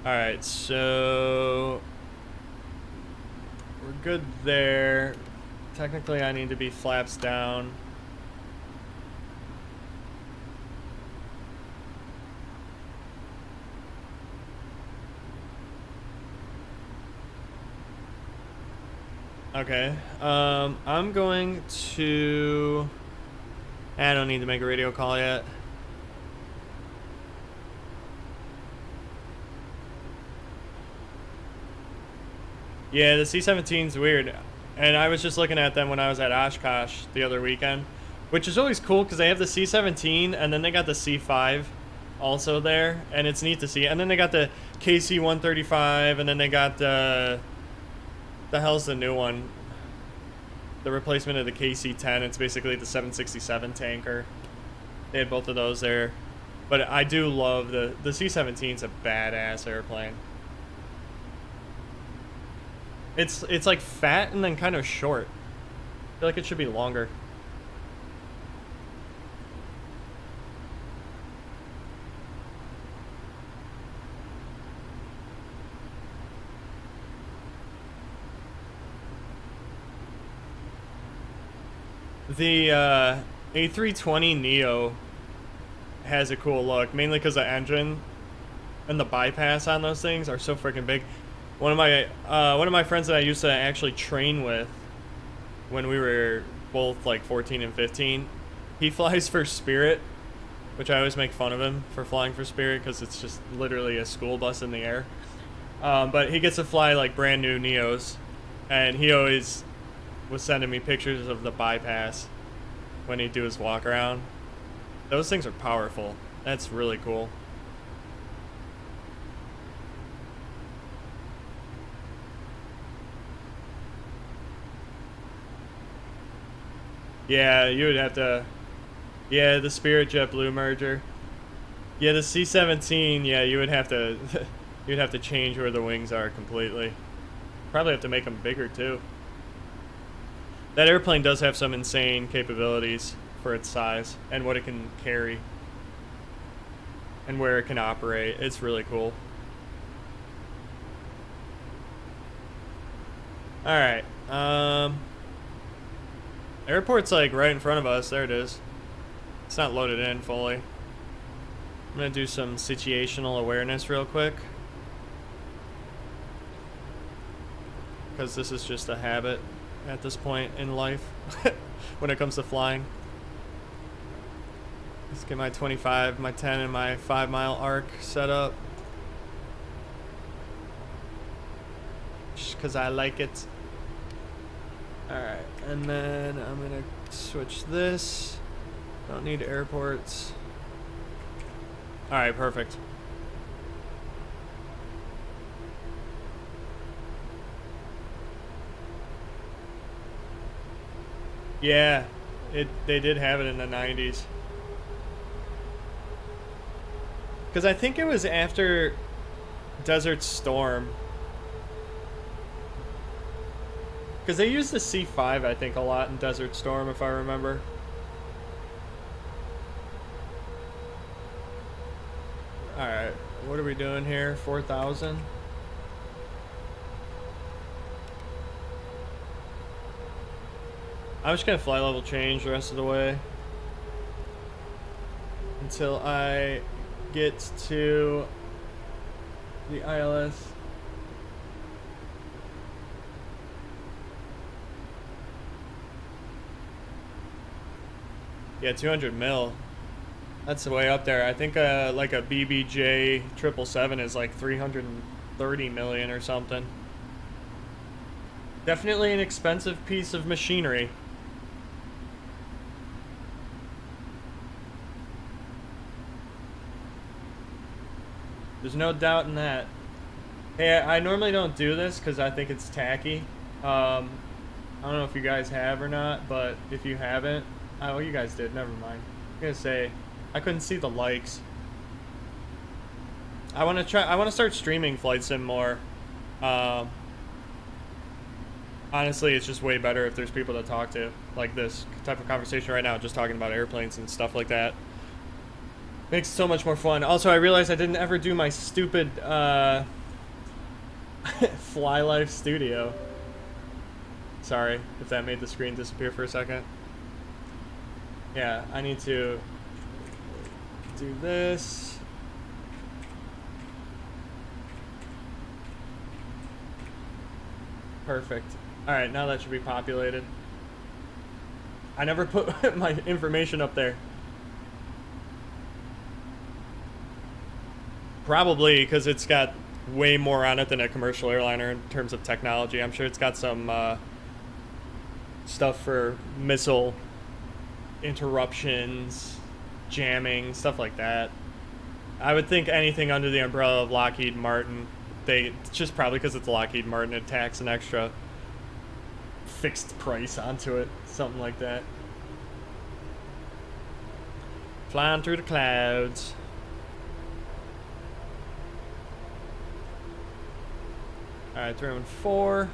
Alright, so we're good there. Technically I need to be flaps down. Okay, I'm going to... I don't need to make a radio call yet. Yeah, the C-17's weird. And I was just looking at them when I was at Oshkosh the other weekend, which is always cool because they have the C-17 and then they got the C-5 also there, and it's neat to see. And then they got the KC-135, and then they got the hell's the new one? The replacement of the KC-10. It's basically the 767 tanker. They had both of those there. But I do love the C-17's a badass airplane. It's like fat and then kind of short. I feel like it should be longer. The A320neo has a cool look, mainly because the engine and the bypass on those things are so freaking big. One of my friends that I used to actually train with when we were both like 14 and 15, he flies for Spirit, which I always make fun of him for flying for Spirit because it's just literally a school bus in the air. But he gets to fly like brand new Neos, and he always was sending me pictures of the bypass when he'd do his walk around. Those things are powerful. That's really cool. Yeah, you would have to... Yeah, the Spirit JetBlue merger. Yeah, the C-17, yeah, you would have to... you'd have to change where the wings are completely. Probably have to make them bigger, too. That airplane does have some insane capabilities for its size and what it can carry. And where it can operate. It's really cool. Alright, airport's like right in front of us. There it is. It's not loaded in fully. I'm gonna do some situational awareness real quick, because this is just a habit at this point in life when it comes to flying. Let's get my 25, my 10, and my 5-mile arc set up. Just because I like it. Alright, and then I'm going to switch this. Don't need airports. Alright, perfect. Yeah, they did have it in the 90s. Because I think it was after Desert Storm. Because they used the C5, I think, a lot in Desert Storm, if I remember. Alright, what are we doing here? 4,000? I'm just gonna fly level change the rest of the way until I get to the ILS. Yeah, 200 mil. That's the way up there. I think like a BBJ 777 is like 330 million or something. Definitely an expensive piece of machinery. There's no doubt in that. Hey, I normally don't do this because I think it's tacky. I don't know if you guys have or not, but if you haven't, oh, you guys did. Never mind. I'm gonna say I couldn't see the likes. I want to start streaming Flight Sim more. Honestly, it's just way better if there's people to talk to, like this type of conversation right now, just talking about airplanes and stuff like that. Makes it so much more fun. Also, I realized I didn't ever do my stupid Fly Life Studio. Sorry if that made the screen disappear for a second. Yeah, I need to do this. Perfect. Alright, now that should be populated. I never put my information up there. Probably because it's got way more on it than a commercial airliner in terms of technology. I'm sure it's got some stuff for missile interruptions, jamming, stuff like that. I would think anything under the umbrella of Lockheed Martin, just probably because it's Lockheed Martin, it tacks an extra fixed price onto it, something like that. Flying through the clouds. Alright, 314.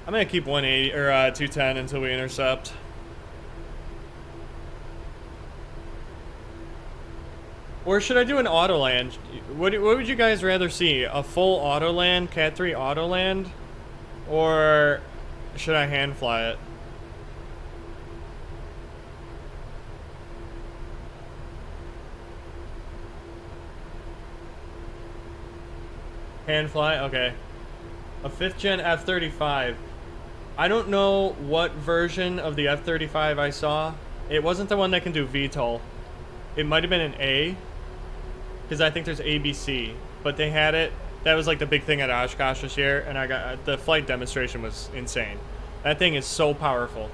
I'm gonna keep 180 or 210 until we intercept. Or should I do an auto land? What would you guys rather see? A full auto land, Cat 3 auto land, or should I hand fly it? Hand fly? Okay. A 5th gen F-35. I don't know what version of the F-35 I saw. It wasn't the one that can do VTOL. It might have been an A, because I think there's ABC. But they had it. That was like the big thing at Oshkosh this year, and I got the flight demonstration was insane. That thing is so powerful.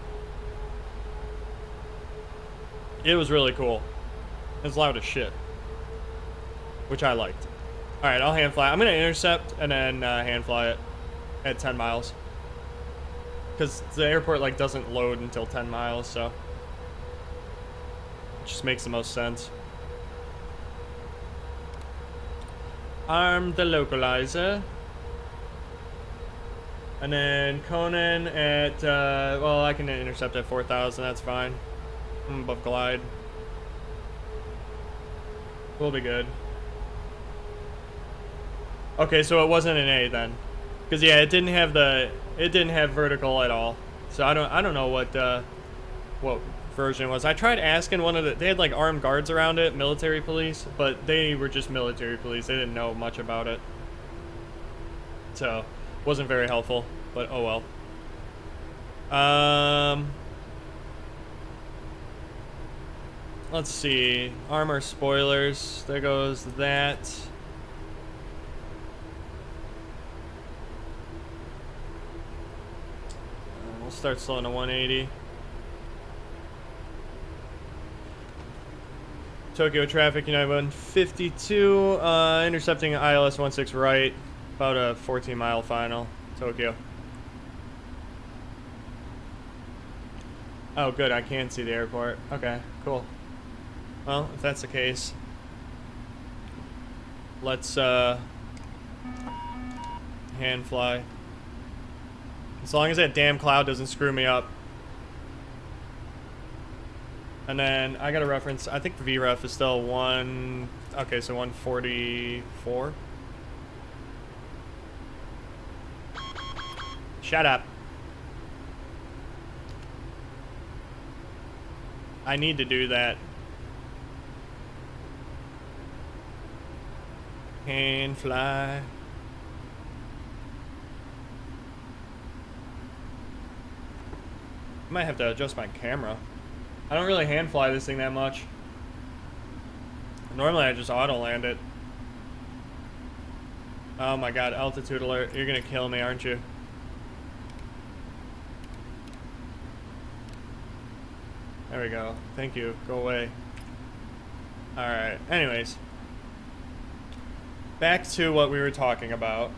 It was really cool. It was loud as shit, which I liked. All right, I'll hand fly. I'm gonna intercept and then hand fly it at 10 miles, because the airport like doesn't load until 10 miles, so it just makes the most sense. Arm the localizer. And then Conan at, well, I can intercept at 4,000, that's fine. I'm above glide. We'll be good. Okay, so it wasn't an A then, because yeah, it didn't have vertical at all. So I don't know what version it was. I tried asking they had like armed guards around it, military police, but they were just military police. They didn't know much about it, so wasn't very helpful. But oh well. Let's see. Armor spoilers. There goes that. We'll start slowing to 180. Tokyo traffic, United 152. Intercepting ILS 16 right. About a 14-mile final. Tokyo. Oh, good. I can see the airport. Okay, cool. Well, if that's the case, let's hand fly. As long as that damn cloud doesn't screw me up. And then I got a reference. I think the VREF is still okay, so 144. Shut up. I need to do that. Hand fly. I might have to adjust my camera. I don't really hand fly this thing that much. Normally I just auto land it. Oh my god, altitude alert. You're gonna kill me, aren't you? There we go. Thank you. Go away. Alright, anyways. Back to what we were talking about.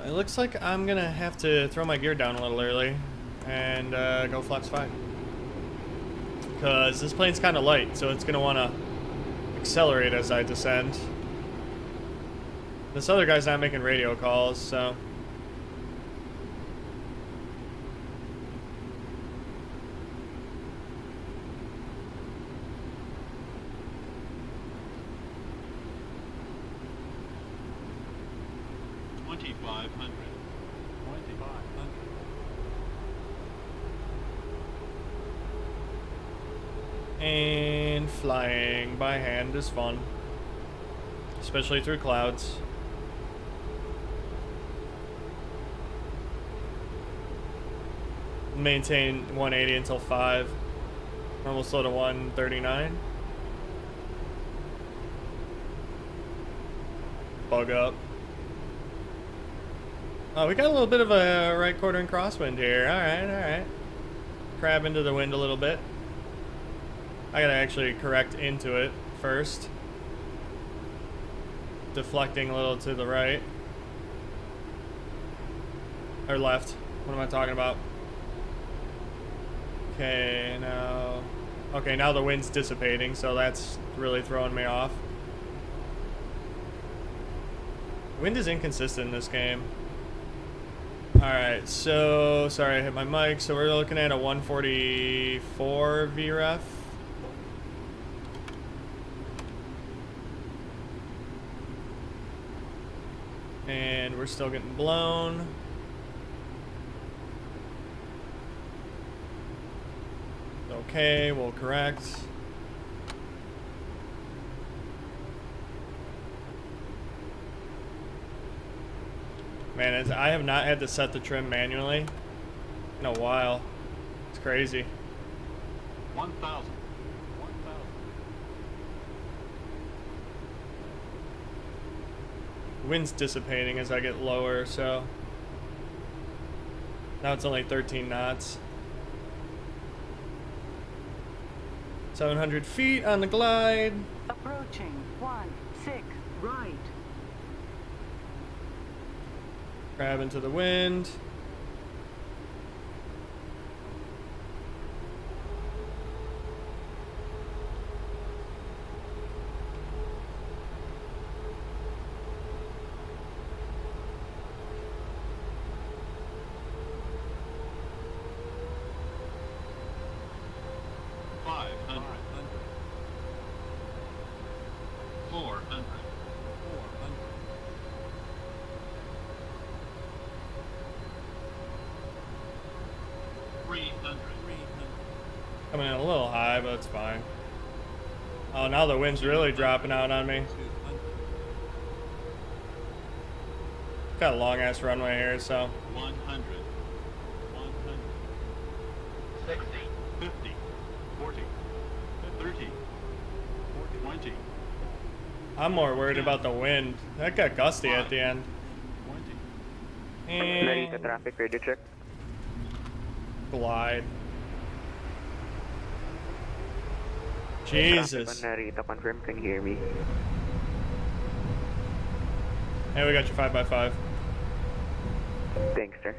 It looks like I'm gonna have to throw my gear down a little early and go flaps 5. Because this plane's kind of light, so it's gonna want to accelerate as I descend. This other guy's not making radio calls, so... And flying by hand is fun, especially through clouds. Maintain 180 until 5. Normal slow to 139. Bug up. Oh, we got a little bit of a right quartering crosswind here. Alright, alright. Crab into the wind a little bit. I gotta actually correct into it first. Deflecting a little to the right. Or left. What am I talking about? Okay, now... Okay, now the wind's dissipating, so that's really throwing me off. Wind is inconsistent in this game. Alright, so... Sorry, I hit my mic. So we're looking at a 144 VREF. And we're still getting blown. Okay, we'll correct. Man, I have not had to set the trim manually in a while. It's crazy. 1,000. Wind's dissipating as I get lower, so now it's only 13 knots. 700 feet on the glide. Approaching 16 right. Grab into the wind. Coming in a little high, but it's fine. Oh, now the wind's really dropping out on me. 200. Got a long ass runway here, so 100. 100. 60. 50. 40. 30. 20. I'm more worried about the wind. That got gusty at the end. 20. Narita And traffic radio check. glide. Traffic Jesus. on Narita confirm, can you hear me? Hey, we got your 5x5. Thanks, sir.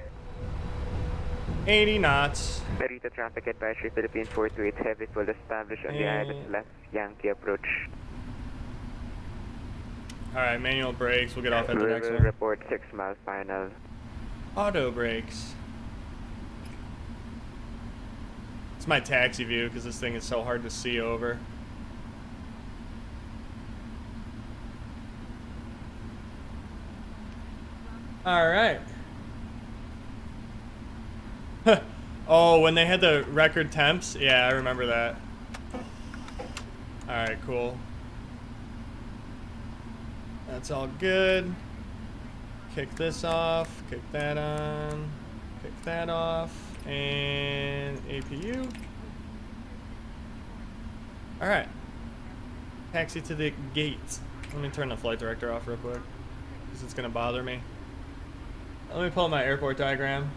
80 knots. Narita traffic advisory Philippines 428 heavy will establish on the island left Yankee approach. Alright, manual brakes. We'll get off at the We next will one. report 6 mile final. Auto brakes. It's my taxi view because this thing is so hard to see over. Alright. Oh, when they had the record temps? Yeah, I remember that. Alright, cool. That's all good. Kick this off, kick that on, kick that off, and APU. Alright. Taxi to the gate. Let me turn the flight director off real quick, because it's going to bother me. Let me pull up my airport diagram.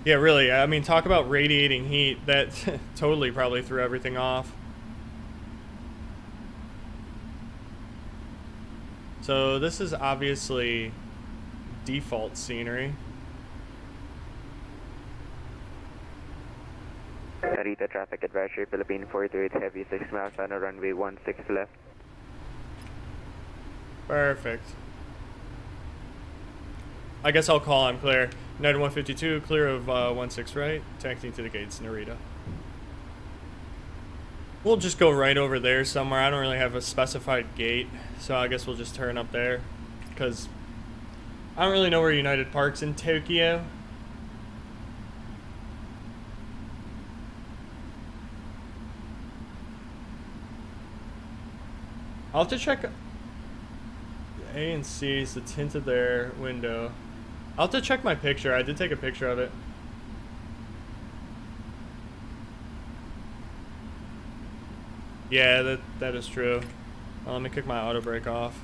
Yeah, really, I mean, talk about radiating heat. That totally probably threw everything off. So this is obviously default scenery. Narita traffic advisory Philippine 428 heavy 6 miles on a runway 16 left. Perfect. I guess I'll call, I'm clear. United 152, clear of 16 right, taxiing to the gates, Narita. We'll just go right over there somewhere. I don't really have a specified gate, so I guess we'll just turn up there. Because I don't really know where United parks in Tokyo. I'll have to check. A and C is the tint of their window. I'll have to check my picture. I did take a picture of it. Yeah, that is true. Let me kick my auto brake off.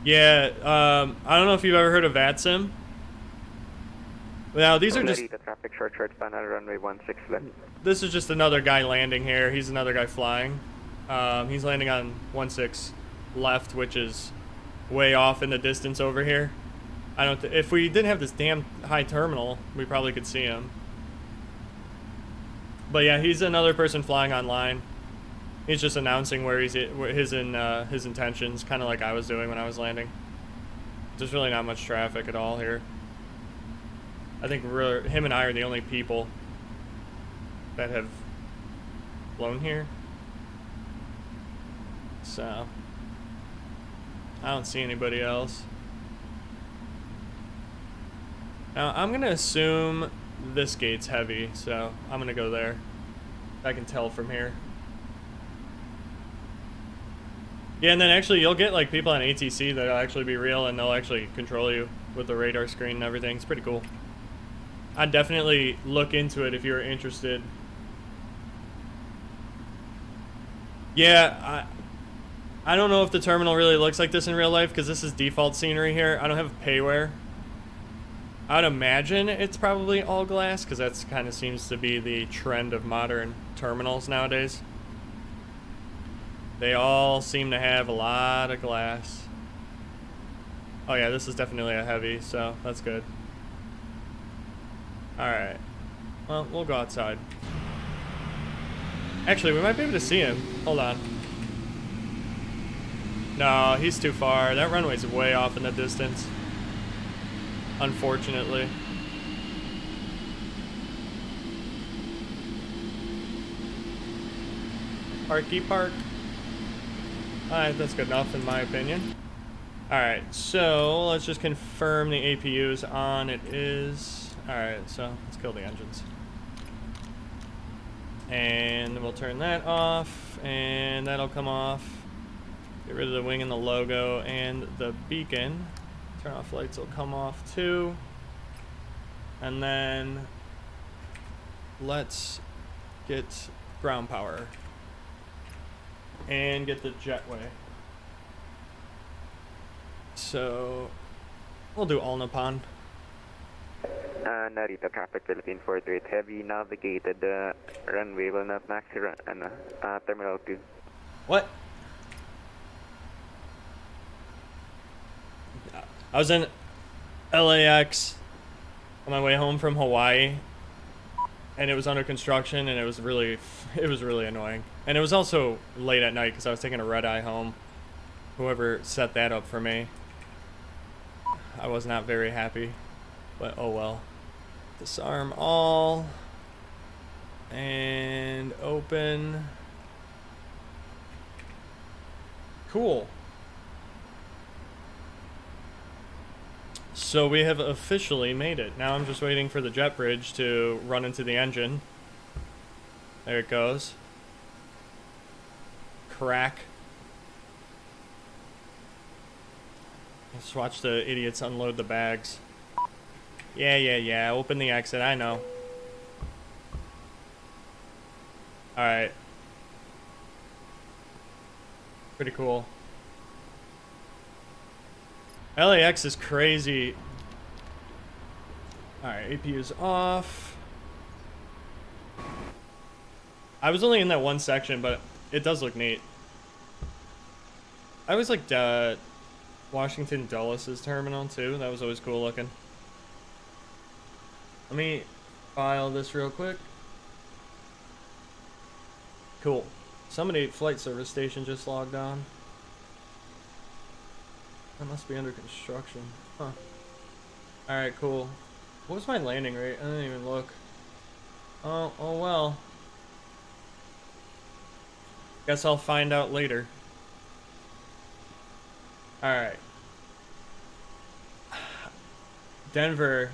Yeah, I don't know if you've ever heard of VATSIM. Now, these are just... Narita traffic short span on runway 16 left. This is just another guy landing here. He's another guy flying. He's landing on 16 left, which is way off in the distance over here. I don't. If we didn't have this damn high terminal, we probably could see him. But yeah, he's another person flying online. He's just announcing where he's his intentions, kind of like I was doing when I was landing. There's really not much traffic at all here. I think him and I are the only people that have flown here. So I don't see anybody else. Now I'm gonna assume this gate's heavy, so I'm gonna go there. I can tell from here. Yeah, and then actually you'll get like people on ATC that'll actually be real and they'll actually control you with the radar screen and everything. It's pretty cool. I'd definitely look into it if you're interested. Yeah, I don't know if the terminal really looks like this in real life because this is default scenery here. I don't have payware. I'd imagine it's probably all glass because that's kind of seems to be the trend of modern terminals nowadays. They all seem to have a lot of glass. Oh yeah, this is definitely a heavy, so that's good. Alright. Well, we'll go outside. Actually, we might be able to see him. Hold on. No, he's too far. That runway's way off in the distance. Unfortunately. Parky park. Alright, that's good enough in my opinion. Alright, so let's just confirm the APU's on. It is. Alright, so let's kill the engines. And we'll turn that off, and that'll come off. Get rid of the wing and the logo and the beacon. Turn off lights will come off too. And then let's get ground power and get the jetway. So we'll do all Nippon. Narita traffic Philippine 438 heavy navigated runway will not max run terminal 2. What? I was in LAX on my way home from Hawaii, and it was under construction, and it was really annoying. And it was also late at night because I was taking a red eye home. Whoever set that up for me, I was not very happy, but oh well. Disarm all and open. Cool. So we have officially made it. Now I'm just waiting for the jet bridge to run into the engine. There it goes. Crack. Let's watch the idiots unload the bags. Yeah. Open the exit, I know. Alright. Pretty cool. LAX is crazy. Alright, APU's off. I was only in that one section, but it does look neat. I always liked Washington Dulles' terminal too. That was always cool looking. Let me file this real quick. Cool. Somebody at flight service station just logged on. That must be under construction. Huh. Alright, cool. What was my landing rate? I didn't even look. Oh well. Guess I'll find out later. Alright. Denver.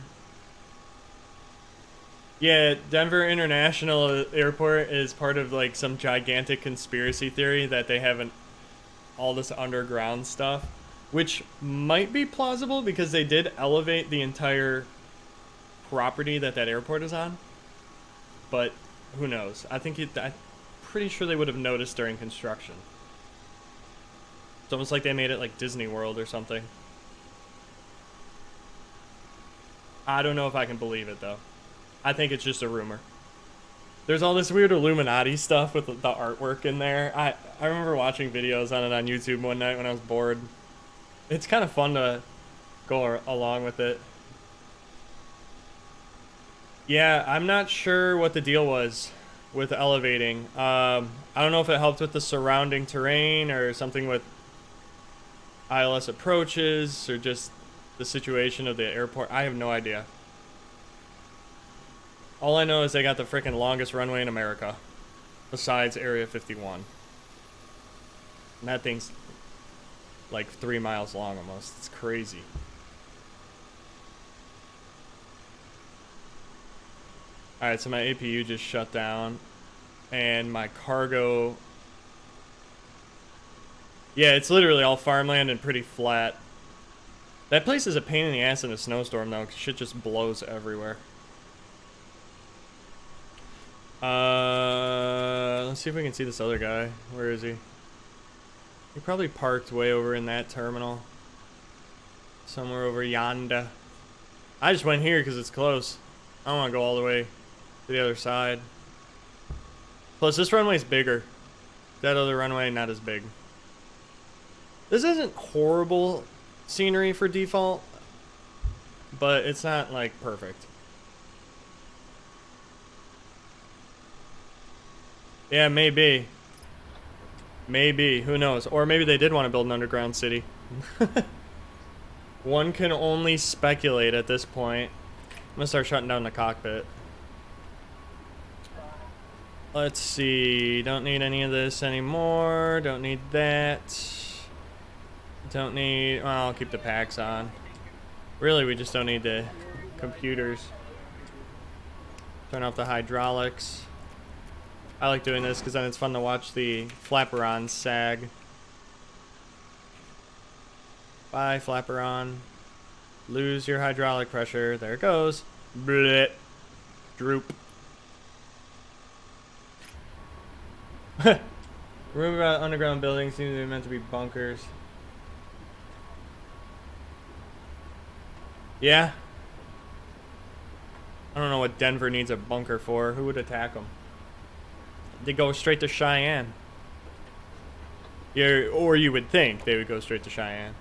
Yeah, Denver International Airport is part of like some gigantic conspiracy theory that they have all this underground stuff, which might be plausible because they did elevate the entire property that airport is on. But who knows? I'm pretty sure they would have noticed during construction. It's almost like they made it like Disney World or something. I don't know if I can believe it though. I think it's just a rumor. There's all this weird Illuminati stuff with the artwork in there. I remember watching videos on it on YouTube one night when I was bored. It's kind of fun to go along with it. Yeah, I'm not sure what the deal was with elevating. I don't know if it helped with the surrounding terrain or something with ILS approaches or just the situation of the airport. I have no idea. All I know is they got the freaking longest runway in America, besides Area 51. And that thing's like 3 miles long almost. It's crazy. Alright, so my APU just shut down. And my cargo... Yeah, it's literally all farmland and pretty flat. That place is a pain in the ass in a snowstorm though, 'cause shit just blows everywhere. Let's see if we can see this other guy. Where is he? He probably parked way over in that terminal. Somewhere over yonder. I just went here because it's close. I don't want to go all the way to the other side. Plus, this runway's bigger. That other runway, not as big. This isn't horrible scenery for default, but it's not, like, perfect. Yeah, maybe. Maybe. Who knows? Or maybe they did want to build an underground city. One can only speculate at this point. I'm gonna start shutting down the cockpit. Let's see. Don't need any of this anymore. Don't need that. Don't need... Well, I'll keep the packs on. Really, we just don't need the computers. Turn off the hydraulics. I like doing this because then it's fun to watch the flaperon sag. Bye, flaperon. Lose your hydraulic pressure. There it goes. Blit. Droop. Rumor about underground buildings seems to be meant to be bunkers. Yeah. I don't know what Denver needs a bunker for. Who would attack them? They go straight to Cheyenne. Yeah, or you would think they would go straight to Cheyenne.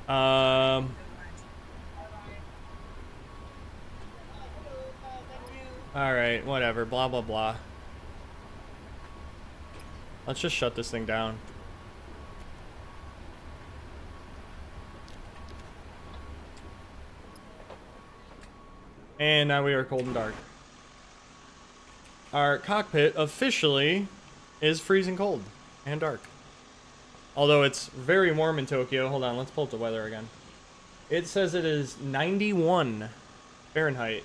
Alright, whatever. Blah, blah, blah. Let's just shut this thing down. And now we are cold and dark. Our cockpit officially is freezing cold and dark. Although it's very warm in Tokyo. Hold on, let's pull up the weather again. It says it is 91 Fahrenheit.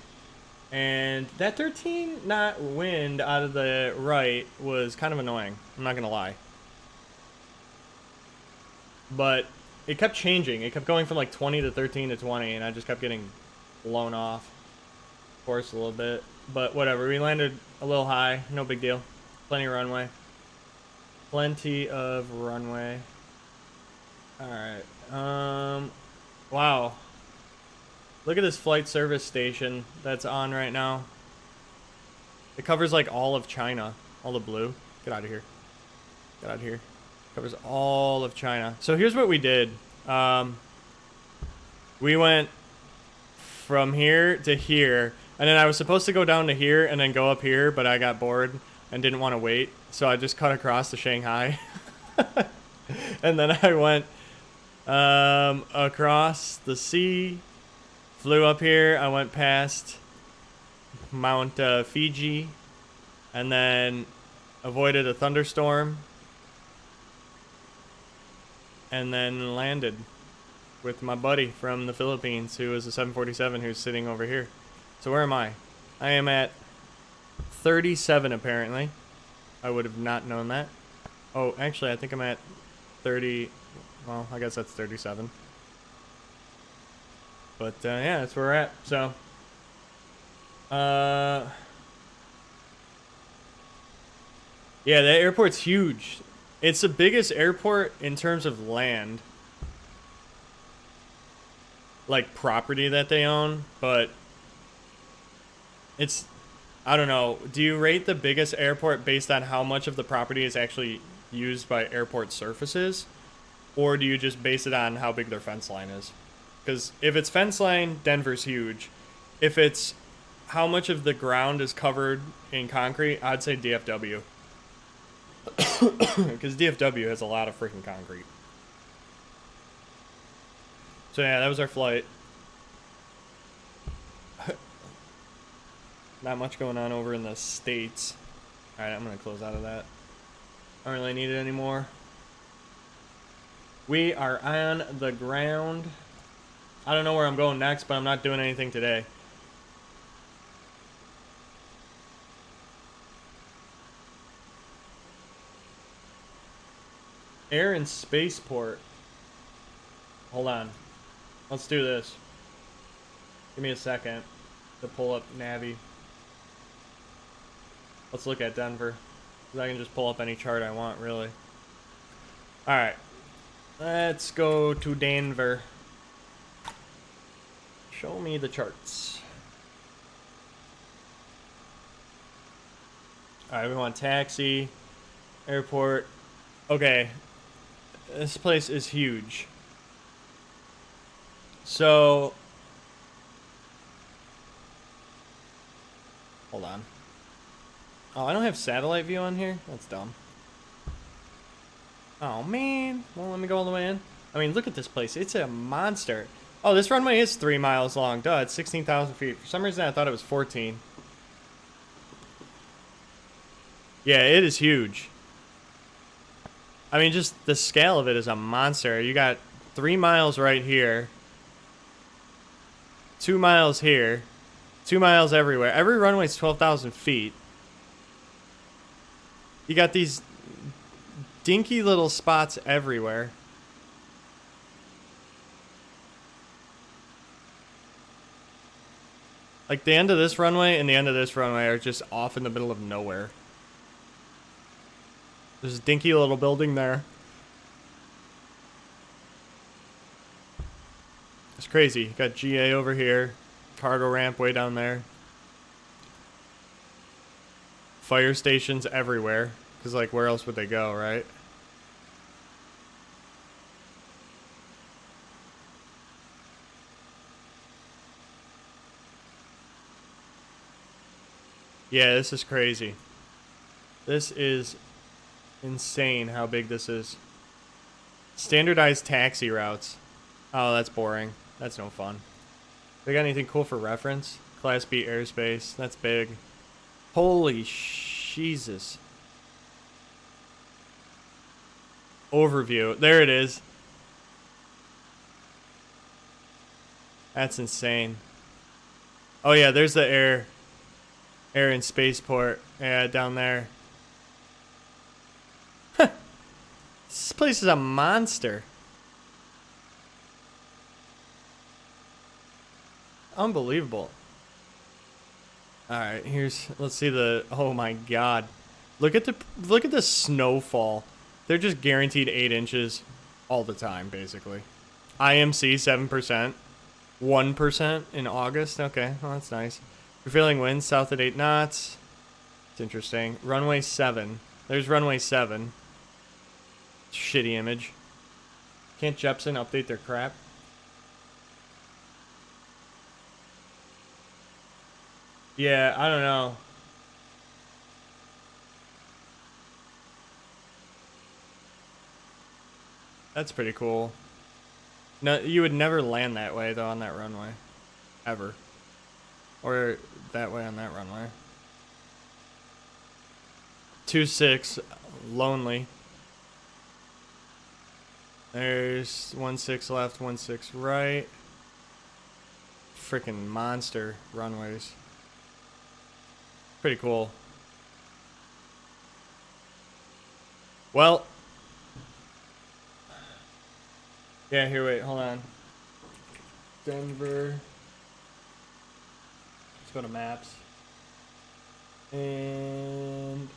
And that 13 knot wind out of the right was kind of annoying. I'm not going to lie. But it kept changing. It kept going from like 20 to 13 to 20. And I just kept getting blown off. Of course, a little bit. But whatever. We landed a little high. No big deal. Plenty of runway. Plenty of runway. Alright. Wow. Look at this flight service station that's on right now. It covers like all of China. All the blue. Get out of here. Get out of here. Covers all of China. So here's what we did. We went from here to here. And then I was supposed to go down to here and then go up here. But I got bored and didn't want to wait. So I just cut across to Shanghai. And then I went across the sea. Flew up here, I went past Mount Fiji, and then avoided a thunderstorm, and then landed with my buddy from the Philippines, who is a 747, who's sitting over here. So where am I? I am at 37, apparently. I would have not known that. Oh, actually, I think I'm at 30, well, I guess that's 37. But, yeah, that's where we're at, so. Yeah, that airport's huge. It's the biggest airport in terms of land. Like, property that they own, but it's, I don't know. Do you rate the biggest airport based on how much of the property is actually used by airport surfaces? Or do you just base it on how big their fence line is? Because if it's fence line, Denver's huge. If it's how much of the ground is covered in concrete, I'd say DFW. Because DFW has a lot of freaking concrete. So yeah, that was our flight. Not much going on over in the States. Alright, I'm going to close out of that. I don't really need it anymore. We are on the ground. I don't know where I'm going next, but I'm not doing anything today. Air and spaceport. Hold on. Let's do this. Give me a second to pull up Navi. Let's look at Denver. 'Cause I can just pull up any chart I want, really. Alright. Let's go to Denver. Show me the charts. Alright, we want taxi, airport. Okay. This place is huge. So, hold on. Oh, I don't have satellite view on here? That's dumb. Oh, man. Well, let me go all the way in. I mean, look at this place. It's a monster. Oh, this runway is 3 miles long. Duh, it's 16,000 feet. For some reason, I thought it was 14. Yeah, it is huge. I mean, just the scale of it is a monster. You got 3 miles right here, 2 miles here, 2 miles everywhere. Every runway's 12,000 feet. You got these dinky little spots everywhere. Like the end of this runway and the end of this runway are just off in the middle of nowhere. There's a dinky little building there. It's crazy. You got GA over here, cargo ramp way down there. Fire stations everywhere. Because, like, where else would they go, right? Yeah, this is crazy. This is insane how big this is. Standardized taxi routes. Oh, that's boring. That's no fun. They got anything cool for reference? Class B airspace. That's big. Holy Jesus. Overview. There it is. That's insane. Oh yeah, there's the air and spaceport. Yeah, down there. This place is a monster. Unbelievable. Alright, let's see the, oh my god. Look at the snowfall. They're just guaranteed 8 inches all the time, basically. IMC 7%. 1% in August. Okay, well that's nice. Prevailing winds south at 8 knots. It's interesting. Runway 7. There's runway 7. Shitty image. Can't Jepson update their crap? Yeah, I don't know. That's pretty cool. No, you would never land that way though on that runway, ever, or that way on that runway. 26, lonely. There's 16 left, 16 right. Freaking monster runways. Pretty cool. Well. Yeah, here, wait, hold on. Denver. Let's go to maps. And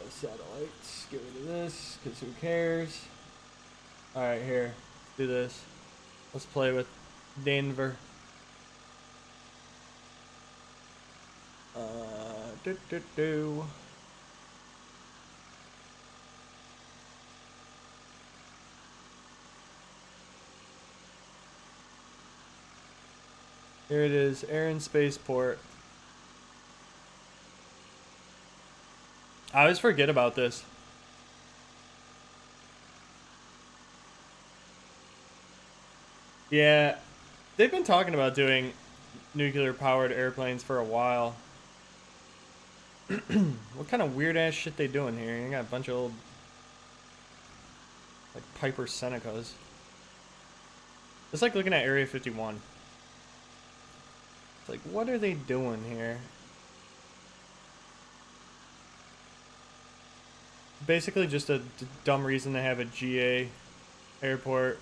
satellites. Get rid of this, because who cares? Alright, here. Let's do this. Let's play with Denver. Here it is, Air and Spaceport. I always forget about this. Yeah, they've been talking about doing nuclear-powered airplanes for a while. What kind of weird-ass shit they doing here? You got a bunch of old, like, Piper Senecas. It's like looking at Area 51. It's like, what are they doing here? Basically just a dumb reason to have a GA airport.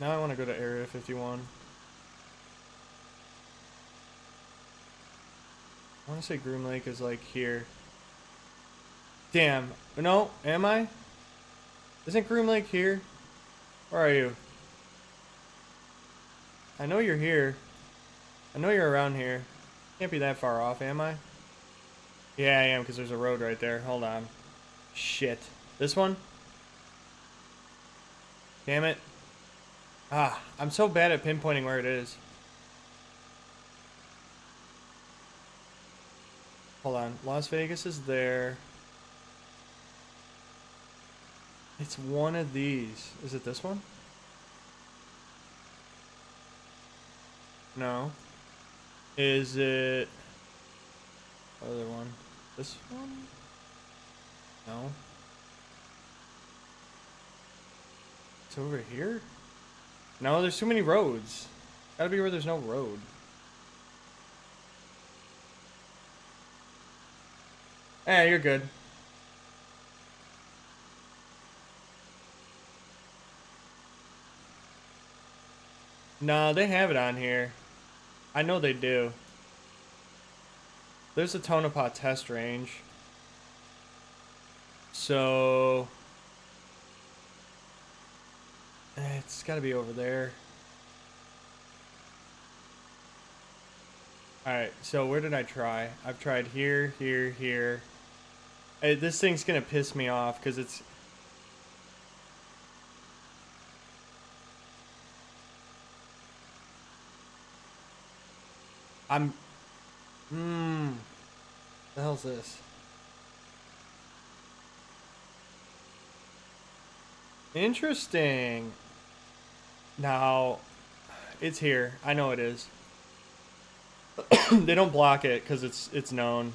Now I want to go to Area 51. I want to say Groom Lake is like here. Damn. No, am I? Isn't Groom Lake here? Where are you? I know you're here. I know you're around here. Can't be that far off, am I? Yeah, I am, because there's a road right there. Hold on. Shit. This one? Damn it. Ah, I'm so bad at pinpointing where it is. Hold on. Las Vegas is there. It's one of these. Is it this one? No. Is it... Other one. This one? No. It's over here? No, there's too many roads. Gotta be where there's no road. Eh, you're good. No, they have it on here. I know they do. There's a Tonopah test range. So... it's gotta be over there. Alright, so where did I try? I've tried here, here, here. Hey, this thing's gonna piss me off because it's... The hell's this? Interesting. Now, it's here. I know it is. They don't block it because it's known.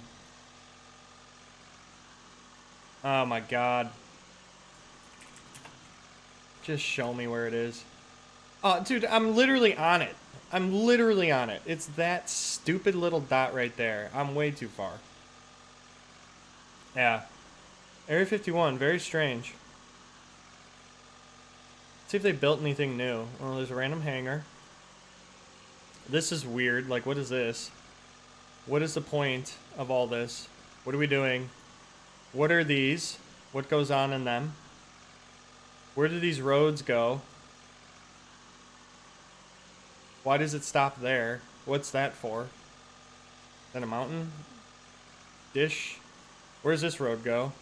Oh my god. Just show me where it is. Oh, dude, I'm literally on it. I'm literally on it. It's that stupid little dot right there. I'm way too far. Yeah. Area 51, very strange. See if they built anything new. Well, there's a random hangar. This is weird. Like, what is this? What is the point of all this? What are we doing? What are these? What goes on in them? Where do these roads go? Why does it stop there? What's that for? Is that a mountain? Dish? Where's this road go?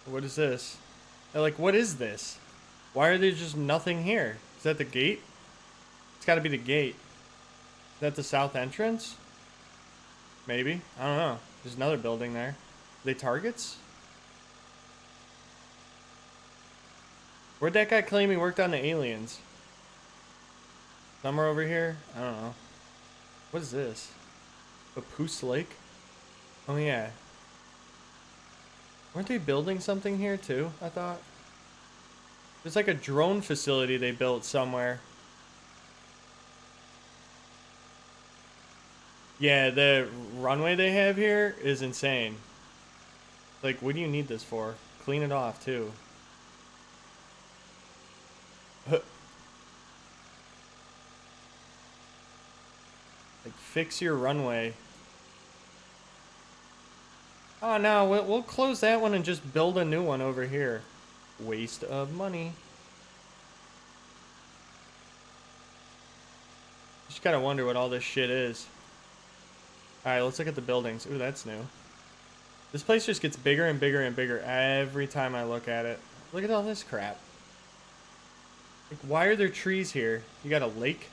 What is this? Like, what is this? Why are there just nothing here? Is that the gate? It's got to be the gate. Is that the south entrance? Maybe. I don't know. There's another building there. Are they targets? Where'd that guy claim he worked on the aliens? Somewhere over here? I don't know. What is this? Papoose Lake? Oh, yeah. Weren't they building something here, too, I thought? There's like a drone facility they built somewhere. Yeah, the runway they have here is insane. Like, what do you need this for? Clean it off, too. Like, fix your runway. Oh, no, we'll close that one and just build a new one over here. Waste of money. Just gotta wonder what all this shit is. Alright, let's look at the buildings. Ooh, that's new. This place just gets bigger and bigger and bigger every time I look at it. Look at all this crap. Like, why are there trees here? You got a lake?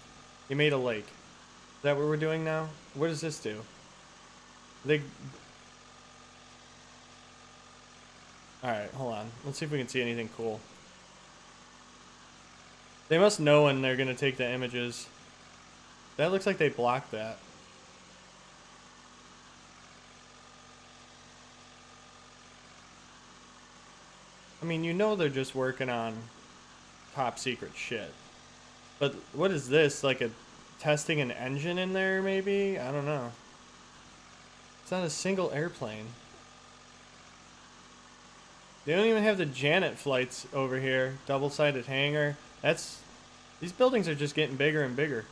You made a lake. Is that what we're doing now? What does this do? They... Alright, hold on. Let's see if we can see anything cool. They must know when they're going to take the images. That looks like they blocked that. I mean, you know they're just working on top secret shit. But what is this? Like a testing an engine in there, maybe? I don't know. It's not a single airplane. They don't even have the Janet flights over here. Double-sided hangar. These buildings are just getting bigger and bigger.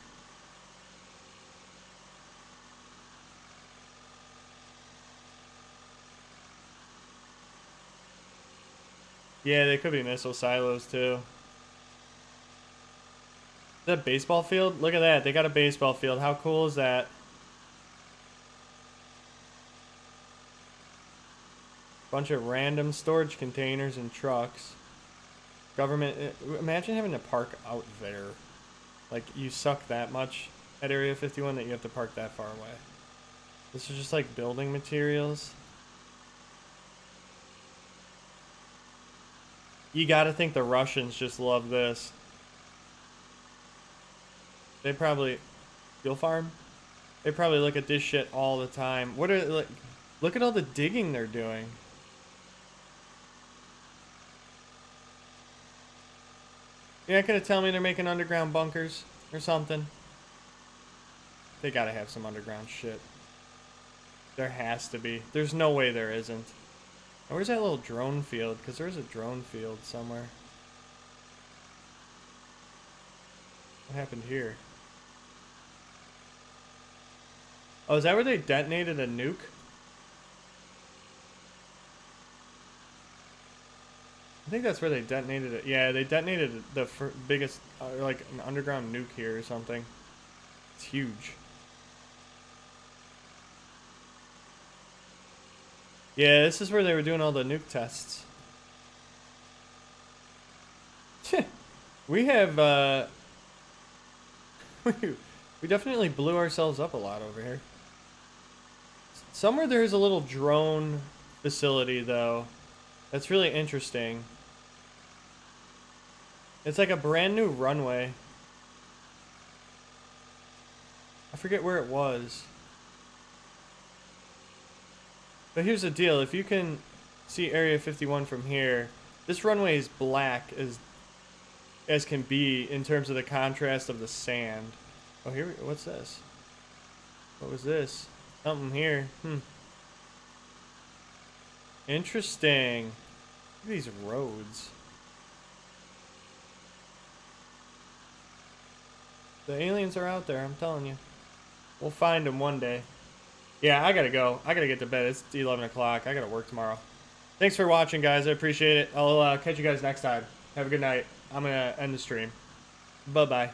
Yeah, they could be missile silos too. Is that a baseball field? Look at that. They got a baseball field. How cool is that? Bunch of random storage containers and trucks. Government. Imagine having to park out there. Like, you suck that much at Area 51 that you have to park that far away. This is just like building materials. You gotta think the Russians just love this. They probably... Fuel farm? They probably look at this shit all the time. What are... Like, look at all the digging they're doing. You're not gonna tell me they're making underground bunkers or something? They gotta have some underground shit. There has to be. There's no way there isn't. Now, where's that little drone field? Because there's a drone field somewhere. What happened here? Oh, is that where they detonated a nuke? I think that's where they detonated it. Yeah, they detonated the biggest, like, an underground nuke here or something. It's huge. Yeah, this is where they were doing all the nuke tests. We have, we definitely blew ourselves up a lot over here. Somewhere there's a little drone facility, though. That's really interesting. It's like a brand new runway. I forget where it was. But here's the deal. If you can see Area 51 from here, this runway is black as can be in terms of the contrast of the sand. Oh, here, what's this? What was this? Something here. Interesting. Look at these roads. The aliens are out there, I'm telling you. We'll find them one day. Yeah, I gotta go. I gotta get to bed. It's 11 o'clock. I gotta work tomorrow. Thanks for watching, guys. I appreciate it. I'll catch you guys next time. Have a good night. I'm gonna end the stream. Bye-bye.